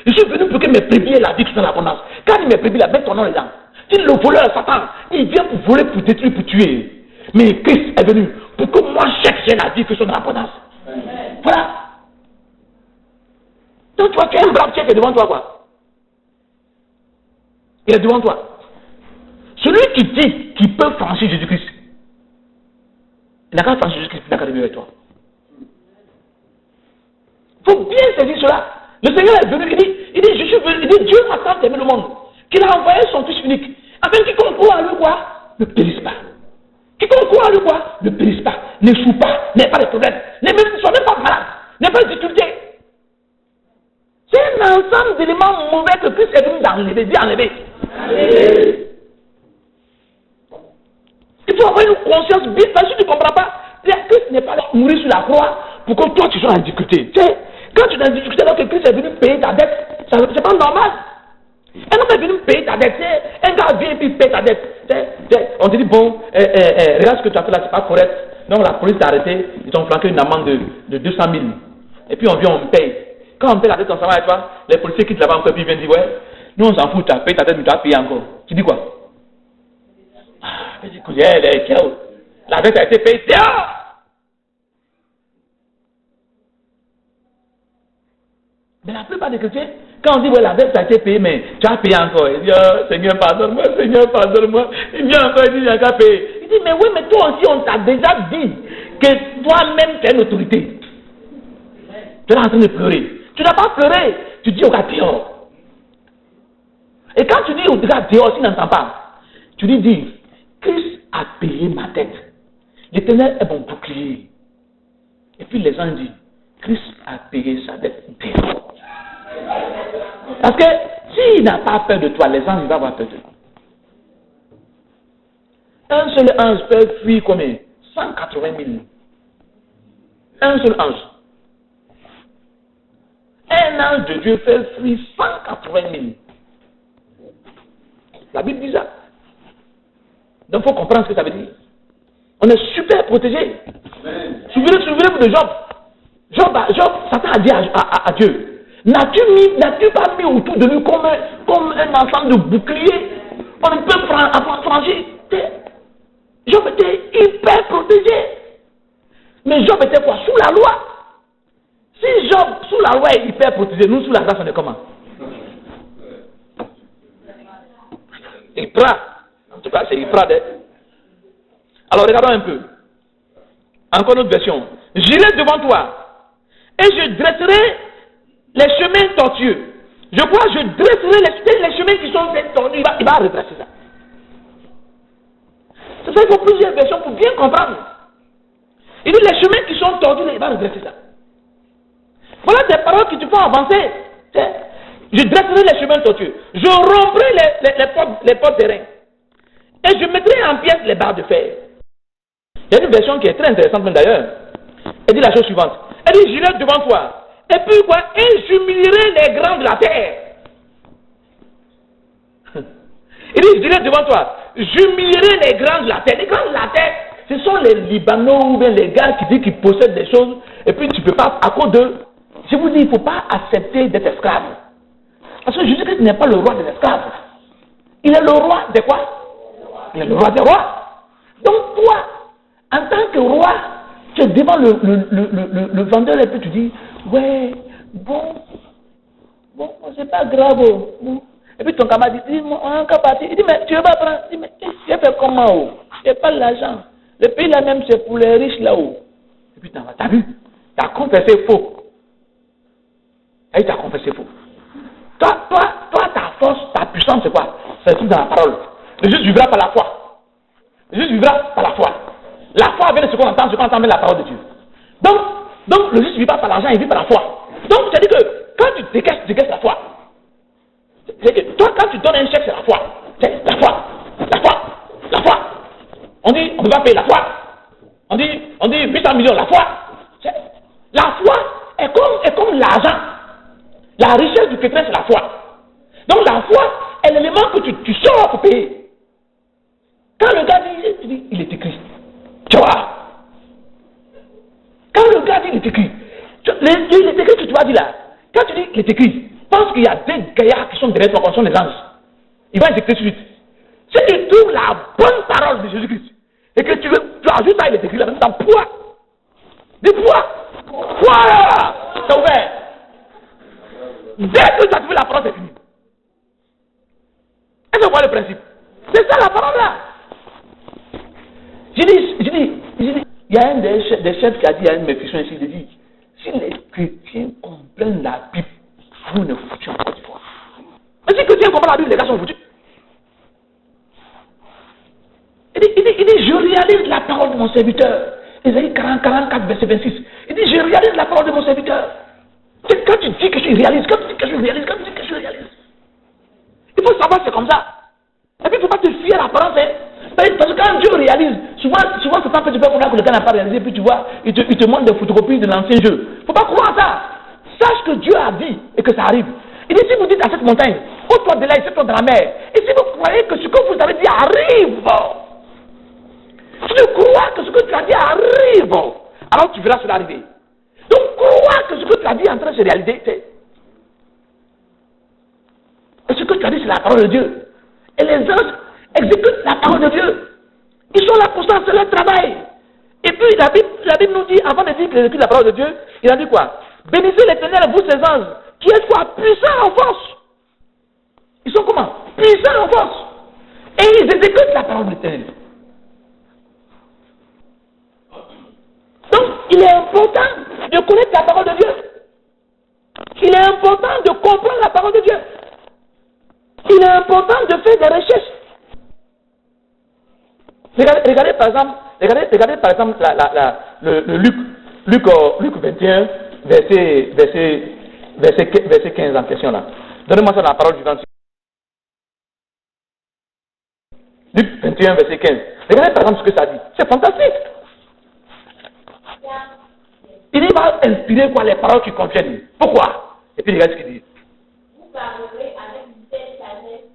je suis venu pour que mes brebis et la vie soient dans l'abondance. Quand il dit mes brebis, là, mets ton nom dedans. Si le voleur, Satan, il vient pour voler, pour détruire, pour tuer. Mais Christ est venu pour que moi, j'ai la vie que soit dans l'abondance. Voilà. Donc, tu vois, tu as un brave chef qui est devant toi, quoi. Il est devant toi. Celui qui dit qu'il peut franchir Jésus-Christ, il n'a qu'à franchir Jésus-Christ, il n'a qu'à devenir avec toi. Il faut bien saisir cela. Le Seigneur est venu, il dit, je suis venu, il dit, Dieu a tant aimé le monde, qu'il a envoyé son Fils unique, afin qu'il concourt à lui, quoi, ne périsse pas. Qui concourt à lui, quoi, ne périsse pas, n'échoue pas, n'ait pas de problème, ne soit même pas malade, n'ait pas de difficulté. C'est un ensemble d'éléments mauvais que Christ est venu d'enlever, dis enlever. Il faut avoir une conscience bien, parce que tu ne comprends pas. Christ n'est pas là pour mourir sur la croix pour que toi tu sois en difficulté. Tu sais, quand tu es en difficulté alors que Christ est venu payer ta dette, c'est pas normal. Un homme est venu payer ta dette, un gars vient et puis paye ta dette. On te dit, bon, regarde ce que tu as fait là, c'est pas correct. Donc la police t'a arrêté, ils t'ont flanqué une amende de 200 000. Et puis on vient, on paye. Quand on paye la dette, on s'en va avec toi, les policiers quittent là-bas encore, puis ils viennent dire, ouais, nous on s'en fout, tu as payé ta dette, mais tu as payé encore. Tu dis quoi? Ah, écoute, la dette a été payée, mais la plupart des chrétiens, quand on dit, ouais, la dette a été payée, mais tu as payé encore. Il dit, oh, Seigneur, pardonne-moi, Seigneur, pardonne-moi. Il vient encore, il dit, il n'y a qu'à payer. Il dit, mais oui, mais toi aussi, on t'a déjà dit que toi-même, tu as une autorité. Tu es en train de pleurer. Tu n'as pas pleuré. Tu dis au gars dehors. Et quand tu dis au gars dehors, s'il n'entend pas, tu lui dis, Christ a payé ma dette. L'Éternel est mon bouclier. Et puis les gens disent, Christ a payé sa dette dehors. Parce que s'il n'a pas peur de toi, les anges vont avoir peur de toi. Un seul ange peut fuir combien? 180 000. Un seul ange. Un ange de Dieu fait fuir 180 000. La Bible dit ça. Donc il faut comprendre ce que ça veut dire. On est super protégé. Souvenez-vous de Job. Job, Satan a dit à Dieu, n'as-tu pas mis autour de lui comme un ensemble de boucliers? On ne peut franchir. Job était hyper protégé. Mais Job était quoi? Sous la loi. Si Job, sous la loi, est hyper protégé, nous, sous la grâce, on est comment? Ipra. En tout cas, c'est Ipra. Alors, regardons un peu. Encore une autre version. J'irai devant toi et je dresserai les chemins tortueux. Je crois que je dresserai les chemins qui sont tordus. Il va redresser ça. C'est ça, il faut plusieurs versions pour bien comprendre. Il dit les chemins qui sont tordus, il va redresser ça. Voilà des paroles qui te font avancer. Je dresserai les chemins tortueux. Je romprai les portes d'airain. Et je mettrai en pièces les barres de fer. Il y a une version qui est très intéressante même d'ailleurs. Elle dit la chose suivante. Elle dit, j'irai devant toi. Et puis quoi? Et j'humilierai les grands de la terre. Il dit, j'irai devant toi. J'humilierai les grands de la terre. Les grands de la terre, ce sont les Libanais ou bien les gars qui disent qu'ils possèdent des choses. Et puis tu ne peux pas, à cause d'eux. Je vous dis, il ne faut pas accepter d'être esclave. Parce que Jésus-Christ n'est pas le roi des esclaves. Il est le roi de quoi? Il est le roi des rois. Donc toi, en tant que roi, tu es devant le vendeur et puis tu dis, ouais, bon, c'est pas grave. Bon. Et puis ton camarade dit, on va partir. Il dit, mais tu veux pas prendre? Il dit, mais j'ai fait comment? Oh? J'ai pas l'argent. Le pays là même, c'est pour les riches là-haut. Et puis t'as vu? T'as confessé faux. Et t'as confessé faux. Toi, ta force, ta puissance, c'est quoi? C'est tout dans la parole. Le juste vivra par la foi. Le juste vivra par la foi. La foi vient de ce qu'on entend même la parole de Dieu. Donc le juste vivra par l'argent, il vit par la foi. Donc, c'est-à-dire que quand tu décaisses la foi. C'est que toi, quand tu donnes un chèque, c'est la foi. C'est la foi. La foi. La foi. On dit, on ne peut pas payer la foi. On dit 800 millions, la foi. La foi est comme l'argent. La richesse du chrétien, c'est la foi. Donc la foi est l'élément que tu sors pour payer. Quand le gars dit, tu dis, il est écrit. Tu vois. Quand le gars dit, il est écrit. Il est écrit que tu vas dire là. Quand tu dis, il est écrit, pense qu'il y a des gaillards qui sont derrière toi, qui sont des anges. Ils vont être écrits suite. Si tu trouves la bonne parole de Jésus-Christ, et que tu ajoutes ça, il est écrit là, même dans poids. Des poids. Voilà. C'est ouvert. Dès que tu as trouvé la parole, c'est fini. Est-ce que vous voyez le principe? C'est ça la parole là. J'ai dit, il y a un des chefs qui a dit à une de mes fichiers ici, il dit, si les chrétiens comprennent la Bible, vous ne foutez en Côte d'Ivoire. Mais si les chrétiens comprennent la Bible, les gars sont foutus. Il dit, je réalise la parole de mon serviteur. Ésaïe 44, verset 26. Il dit, je réalise la parole de mon serviteur. C'est quand tu dis que je réalise, quand tu dis que je réalise, quand tu dis que je réalise. Il faut savoir que c'est comme ça. Et puis il ne faut pas te fier à la parole. Parce que quand Dieu réalise, souvent c'est pas que tu peux comprendre que le gars n'a pas réalisé, puis tu vois, il te montre des photocopies de l'ancien jeu. Il ne faut pas croire ça. Sache que Dieu a dit et que ça arrive. Il dit, si vous dites à cette montagne, ôte-toi de là et jette-toi dans la mer, et si vous croyez que ce que vous avez dit arrive, si tu crois que ce que tu as dit arrive, alors tu verras cela arriver. Donc crois que ce que tu as dit est en train de se réaliser. Et ce que tu as dit, c'est la parole de Dieu. Et les anges exécutent la parole de Dieu. Ils sont là pour ça, c'est leur travail. Et puis la Bible nous dit, avant de dire qu'ils exécutent la parole de Dieu, il a dit quoi? Bénissez l'Éternel, vous ses anges, qui est quoi? Puissants en force. Ils sont comment? Puissants en force. Et ils exécutent la parole de l'Éternel. Donc, il est important de connaître la parole de Dieu. Il est important de comprendre la parole de Dieu. Il est important de faire des recherches. Regardez par exemple le Luc 21, verset 15 en question là. Donnez-moi ça dans la parole du 26. Luc 21, verset 15. Regardez par exemple ce que ça dit. C'est fantastique. Il va inspirer quoi les paroles qui contiennent. Pourquoi? Et puis regarde ce qu'il dit. Vous parlerez avec une telle sagesse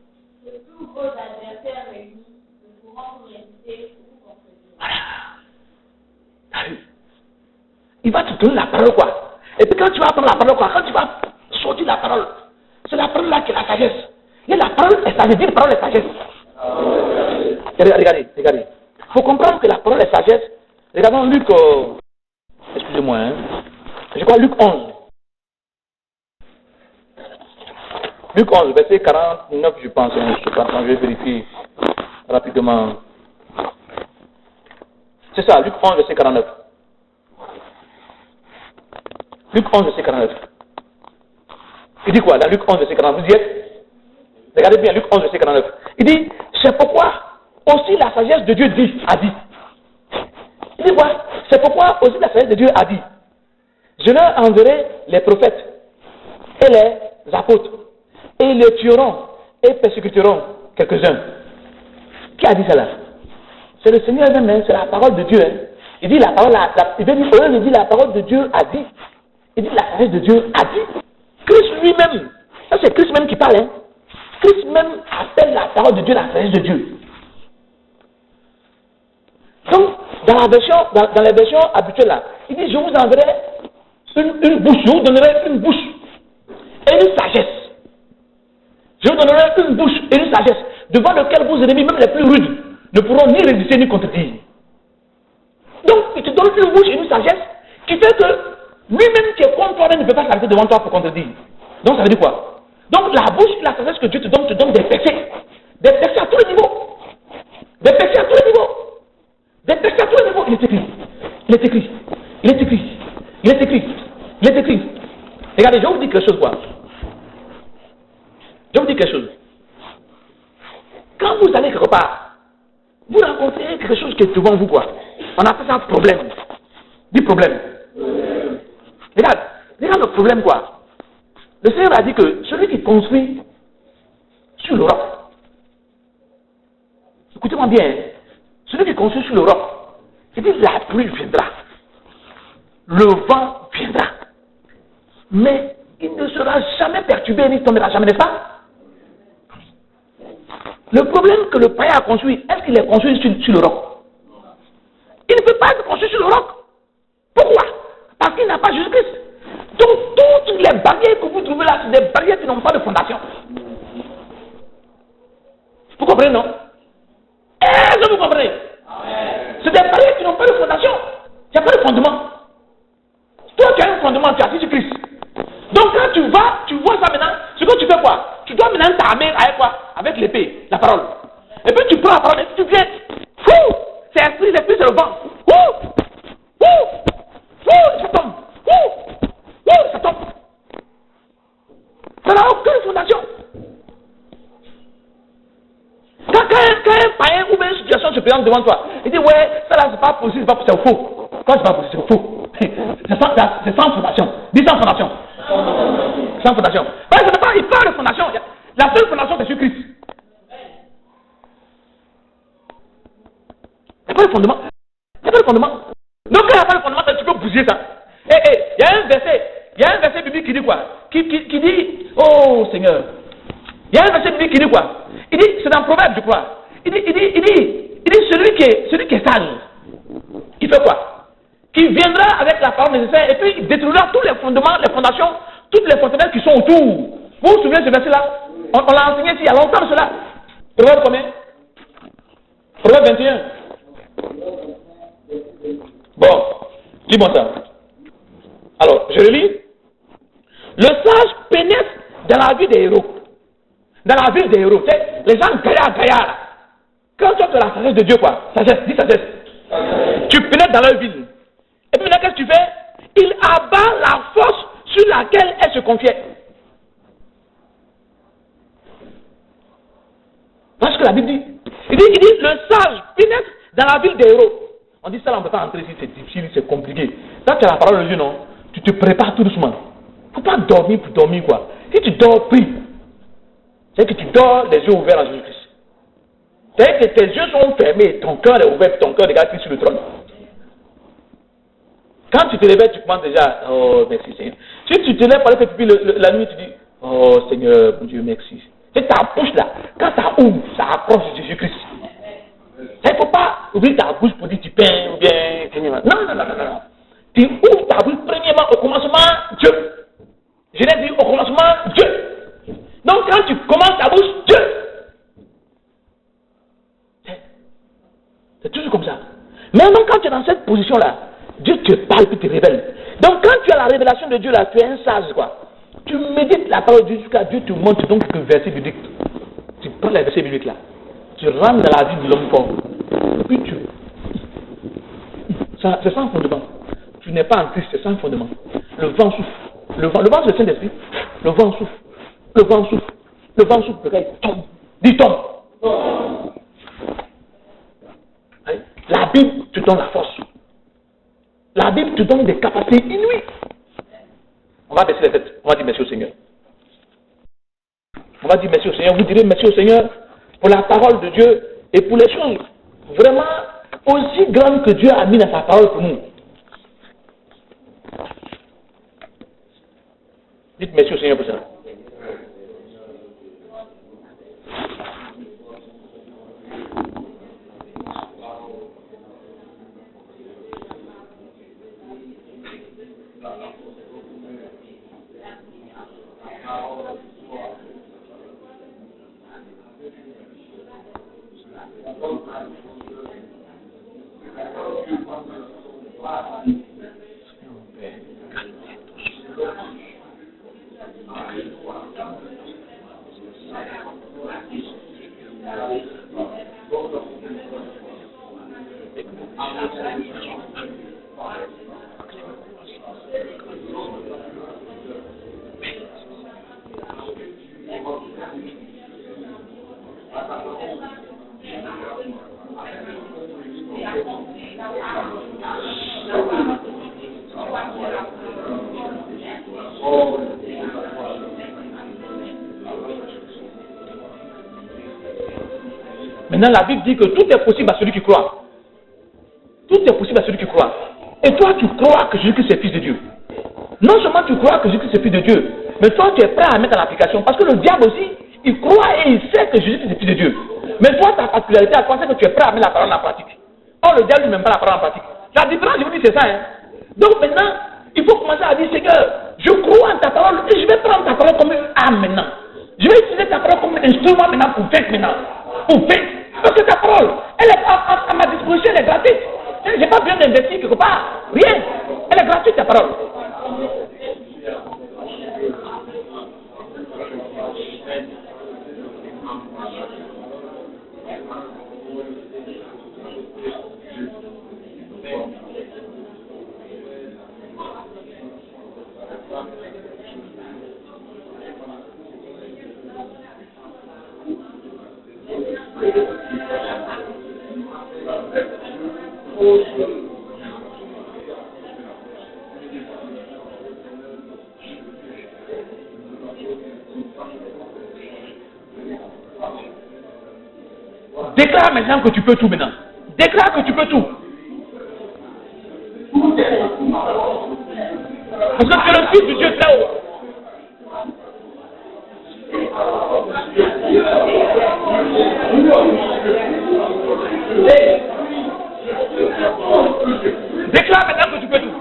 que tous vos adversaires réunis ne pourront vous résister ou vous contredire. Voilà. Il va te donner la parole quoi. Et puis quand tu vas prendre la parole quoi, quand tu vas sortir la parole, c'est la parole là qui est la sagesse. Et la parole est sagesse, la parole est sagesse. Regardez. Il faut comprendre que la parole est sagesse. Regardons Luc, excusez-moi, hein. Je crois Luc 11. Luc 11, verset 49, je pense, je vais vérifier. rapidement. C'est ça, Luc 11, verset 49. Luc 11, verset 49. Il dit quoi dans Luc 11, verset 49? Vous y êtes? Regardez bien, Luc 11, verset 49. Il dit, c'est pourquoi aussi la sagesse de Dieu a dit. Il dit quoi? C'est pourquoi aussi la sagesse de Dieu a dit. Je leur enverrai les prophètes et les apôtres, et ils les tueront et persécuteront quelques-uns. Qui a dit cela? C'est le Seigneur même, c'est la parole de Dieu. Il dit la parole, il dit la parole de Dieu a dit. Il dit la sagesse de Dieu a dit. Christ lui-même, ça c'est Christ même qui parle. Christ même appelle la parole de Dieu la sagesse de Dieu. Donc, dans la version habituelle là, il dit je vous enverrai une bouche, je vous donnerai une bouche et une sagesse. Je vous donnerai une bouche et une sagesse devant lequel vos ennemis, même les plus rudes, ne pourront ni résister ni contredire. Donc, il te donne une bouche et une sagesse qui fait que lui-même qui est contre toi ne peut pas s'arrêter devant toi pour contredire. Donc, ça veut dire quoi? Donc, la bouche et la sagesse que Dieu te donne des péchés. Des péchés à tous les niveaux. Des péchés à tous les niveaux. Des péchés à tous les niveaux. Il est écrit. Il est écrit. Il est écrit. Il est écrit. Il est écrit. Regardez, je vais vous dire quelque chose, quoi. Je vais vous dire quelque chose. Quand vous allez quelque part, vous rencontrez quelque chose qui est devant vous, quoi. On appelle ça un problème. Dis problème. Regarde le problème, quoi. Le Seigneur a dit que celui qui construit sur le roc, écoutez-moi bien, celui qui construit sur le roc, il dit la pluie viendra, le vent viendra, mais il ne sera jamais perturbé, ni tombera jamais, n'est-ce pas? Le problème que le païen a construit, est-ce qu'il est construit sur le roc? Il ne peut pas être construit sur le roc. Pourquoi? Parce qu'il n'a pas Jésus-Christ. Donc, toutes les barrières que vous trouvez là, c'est des barrières qui n'ont pas de fondation. Vous comprenez, non? Est-ce que vous comprenez? C'est des barrières qui n'ont pas de fondation. Il n'y a pas de fondement. Toi, tu as un fondement, tu as Jésus-Christ. Donc, quand tu vas, tu vois ça maintenant, ce que tu fais quoi? Tu dois maintenant t'armer avec quoi? Avec l'épée, la parole. Et puis tu prends la parole et tu viens. Fou! C'est l'esprit, c'est le vent. Fou! Fou! Fou! Ça tombe. Fou! Ça tombe. Ça n'a aucune fondation. Quand un païen ou une situation se présente devant toi, il dit ouais, ça là c'est pas possible, c'est faux. Quand c'est pas possible, c'est faux. C'est sans fondation. Dis sans fondation. Sans fondation. Ouais, c'est pas, il parle de fondation. La seule fondation c'est sur Christ. Il n'y a pas de fondement. Il n'y a pas de fondement. Donc quand il n'y a pas de fondement, tu peux bousiller ça. Il y a un verset biblique qui dit quoi? Qui dit, oh Seigneur. Il y a un verset biblique qui dit quoi? Il dit, c'est dans Proverbe, je crois. Il dit celui qui est sage, il fait quoi? Qui viendra avec la parole nécessaire et puis il détruira tous les fondements, les fondations, toutes les fondations qui sont autour. Vous vous souvenez de ce verset-là? On l'a enseigné ici il y a longtemps de cela. Proverbe combien? Proverbe 21. Bon, dis-moi ça. Alors, je le lis. Le sage pénètre dans la vie des héros. Dans la ville des héros. Tu sais, les gens gaillards. Quand tu as la sagesse de Dieu, quoi? Sagesse, dis sagesse. Tu pénètres dans leur ville. Et puis maintenant, qu'est-ce que tu fais? Il abat la force sur laquelle elle se confiait. Parce que la Bible dit. Il dit, le sage pénètre dans la ville des héros. On dit ça là, on ne peut pas entrer ici, c'est difficile, c'est compliqué. Quand tu as la parole de Dieu, non, tu te prépares tout doucement. Il ne faut pas dormir pour dormir, quoi. Si tu dors, prie. C'est que tu dors les yeux ouverts à Jésus-Christ. C'est que tes yeux sont fermés, ton cœur est ouvert, ton cœur regarde Christ sur le trône. Quand tu te réveilles, tu commences déjà, oh merci Seigneur. Si tu te lèves pour aller faire pipi la nuit, tu dis, oh Seigneur, mon Dieu, merci. C'est ta bouche là, quand ça ouvre, ça accroche Jésus-Christ. Il ne faut pas ouvrir ta bouche pour dire tu peins ou bien. Non. Tu ouvres ta bouche premièrement au commencement, Dieu. Je l'ai dit au commencement, Dieu. Donc quand tu commences ta bouche, Dieu. C'est toujours comme ça. Maintenant quand tu es dans cette position-là, Dieu te parle et te révèle. Donc quand tu as la révélation de Dieu là, tu es un sage quoi. Tu médites la parole de Dieu jusqu'à Dieu te montre donc quelques versets bibliques. Tu prends les versets bibliques là. tu rentres dans la vie de l'homme fort. Et puis c'est sans fondement. Tu n'es pas en Christ, c'est sans fondement. Le vent souffle. Le vent c'est le Saint-Esprit. Le vent souffle. Le vent souffle. Le vent souffle. Le gars, il tombe. Dis tombe. La Bible te donne la force. La Bible te donne des capacités inouïes. On va baisser la tête. On va dire merci au Seigneur. On va dire merci au Seigneur. Vous direz merci au Seigneur pour la parole de Dieu et pour les choses vraiment aussi grandes que Dieu a mis dans sa parole pour nous. Dites merci au Seigneur pour ça. Maintenant, la Bible dit que tout est possible à celui qui croit. Tout est possible à celui qui croit. Et toi, tu crois que Jésus-Christ est fils de Dieu. Non seulement tu crois que Jésus-Christ est fils de Dieu, mais toi, tu es prêt à mettre en application. Parce que le diable aussi, il croit et il sait que Jésus-Christ est fils de Dieu. Mais toi, ta particularité à toi, c'est que tu es prêt à mettre la parole en pratique. Or, le diable ne met pas la parole en pratique. La différence, je vous dis, c'est ça. Donc maintenant, il faut commencer à dire, Seigneur, je crois en ta parole et je vais prendre ta parole comme une arme maintenant. Je vais utiliser ta parole comme un instrument maintenant pour vaincre maintenant. Pour vaincre. Parce que ta parole, elle est à ma disposition, elle est gratuite. Je n'ai pas besoin d'investir quelque part. Rien. Elle est gratuite, ta parole. Déclare maintenant que tu peux tout maintenant. Déclare que tu peux tout. Parce que tu es le fils de Dieu très haut. Déclare maintenant que tu peux tout.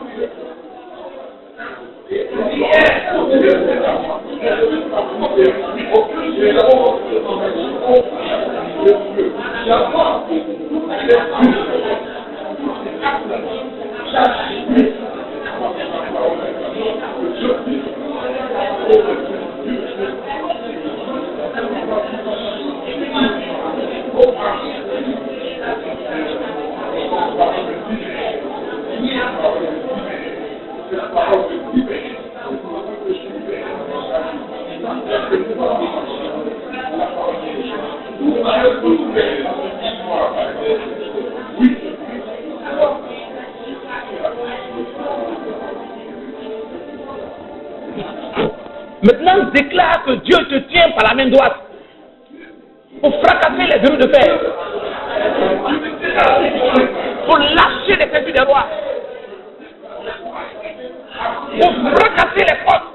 Maintenant, déclare que Dieu te tient par la main droite pour fracasser les verrous de fer, pour lâcher les ceintures des rois, pour fracasser les portes,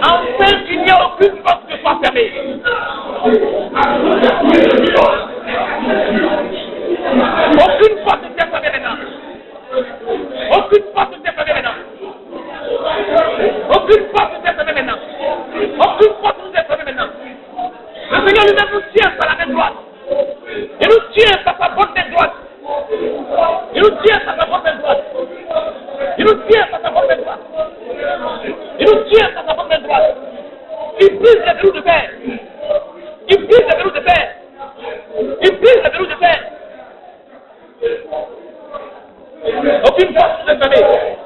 afin qu'il n'y ait aucune porte qui soit fermée. Aucune porte ne s'est fermée maintenant. Aucune porte ne s'est fermée maintenant. Aucune porte ne s'est fermée maintenant. Aucune porte ne s'est fermée maintenant. Le Seigneur lui-même nous tient par la main droite. Il nous tient par sa bonne main droite. Il nous tient par sa bonne main droite. Il nous tient par sa bonne main droite. Il nous tient par sa bonne main droite. Il brise les verrous de fer. Il brise les verrous de fer. Aucune porte ne s'est fermée.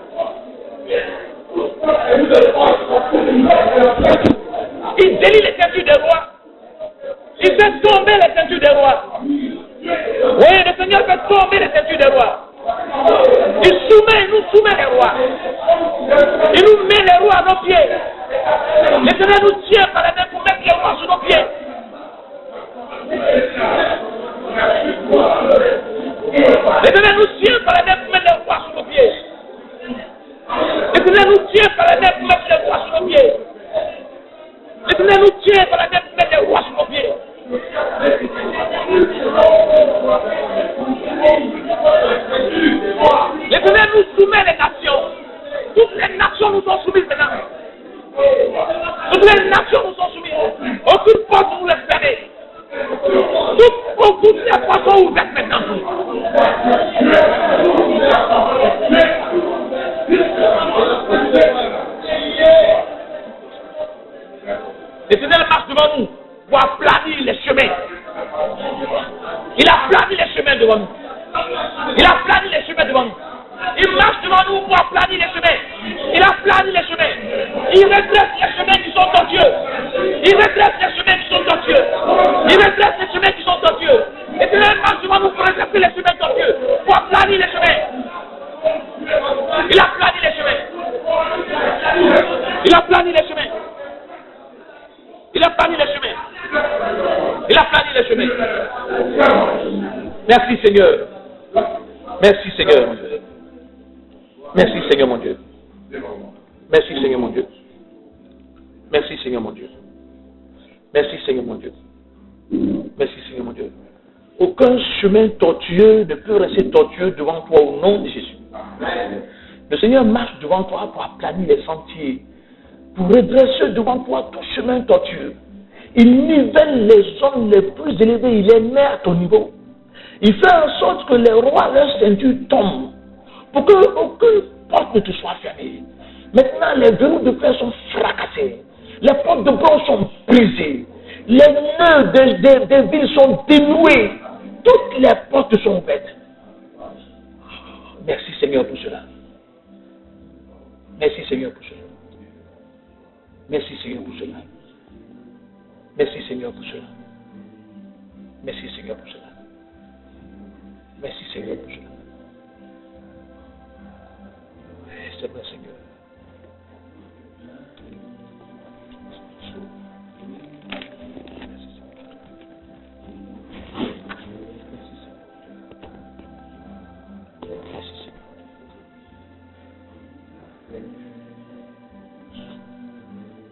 Il délie les ceintures des rois. Il fait tomber les ceintures des rois. Oui, le Seigneur fait tomber les ceintures des rois. Il nous soumet les rois. Il nous met les rois à nos pieds. Le Seigneur nous tient par la main pour mettre les rois sur nos pieds. Le Seigneur nous tient par la main pour mettre les rois sur nos pieds. Le Seigneur nous tient par la main pour mettre les rois sur nos pieds. Le Seigneur nous tient par la main pour mettre les rois sur nos pieds. Le Seigneur nous soumet les nations. Toutes les nations nous sont soumises maintenant. Toutes les nations nous sont soumises. Aucune porte ne nous laisse fermer. Toutes les portes sont ouvertes maintenant. Le Seigneur marche devant nous pour aplanir les chemins. Il a plani les chemins devant nous. Il a plani les chemins devant nous. Il marche devant nous pour aplanir les chemins. Il a plani les chemins. Il redresse les chemins qui sont tortueux. Il redresse les chemins qui sont tortueux. Il redresse les chemins qui sont tortueux. Et il marche devant nous pour redresser les chemins tortueux, pour aplanir les chemins. Il a plani les chemins. Il a plani les chemins. Il a plani les chemins. Il a plani les chemins. Merci Seigneur. Merci Seigneur mon Dieu. Merci Seigneur mon Dieu. Merci Seigneur mon Dieu. Merci Seigneur mon Dieu. Merci Seigneur mon Dieu. Merci Seigneur mon Dieu. Aucun chemin tortueux ne peut rester tortueux devant toi au nom de Jésus. Le Seigneur marche devant toi pour aplanir les sentiers, pour redresser devant toi tout chemin tortueux. Il nivelle les zones les plus élevées, il les met à ton niveau. Il fait en sorte que les rois, leur ceinture tombent, pour qu'aucune porte ne te soit fermée. Maintenant, les verrous de fer sont fracassés, les portes de bronze sont brisées, les nœuds des villes sont dénoués, toutes les portes sont ouvertes. Merci Seigneur pour cela. Merci Seigneur pour cela. Merci Seigneur pour cela. Merci Seigneur pour cela. Merci Seigneur pour cela. Merci Seigneur pour cela. C'est vrai Seigneur.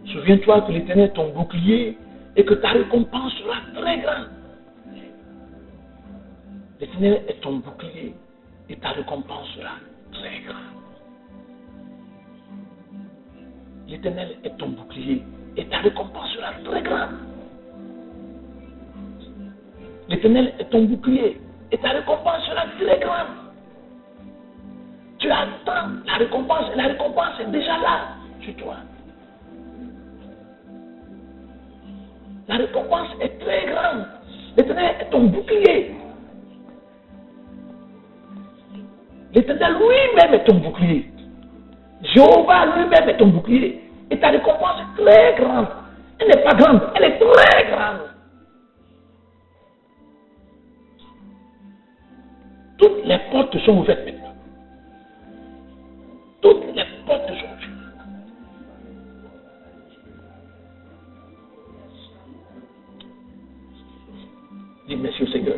Souviens-toi que l'Éternel est ton bouclier et que ta récompense sera très grande. L'Éternel est ton bouclier et ta récompense sera très grande. L'Éternel est ton bouclier et ta récompense sera très grande. L'Éternel est ton bouclier et ta récompense sera très grande. Tu attends la récompense et la récompense est déjà là sur toi. La récompense est très grande. L'Éternel est ton bouclier. L'Éternel lui-même est ton bouclier. Jéhovah lui-même est ton bouclier. Et ta récompense est très grande. Elle n'est pas grande, elle est très grande. Toutes les portes sont ouvertes maintenant. Toutes les portes sont ouvertes. Dis merci au Seigneur.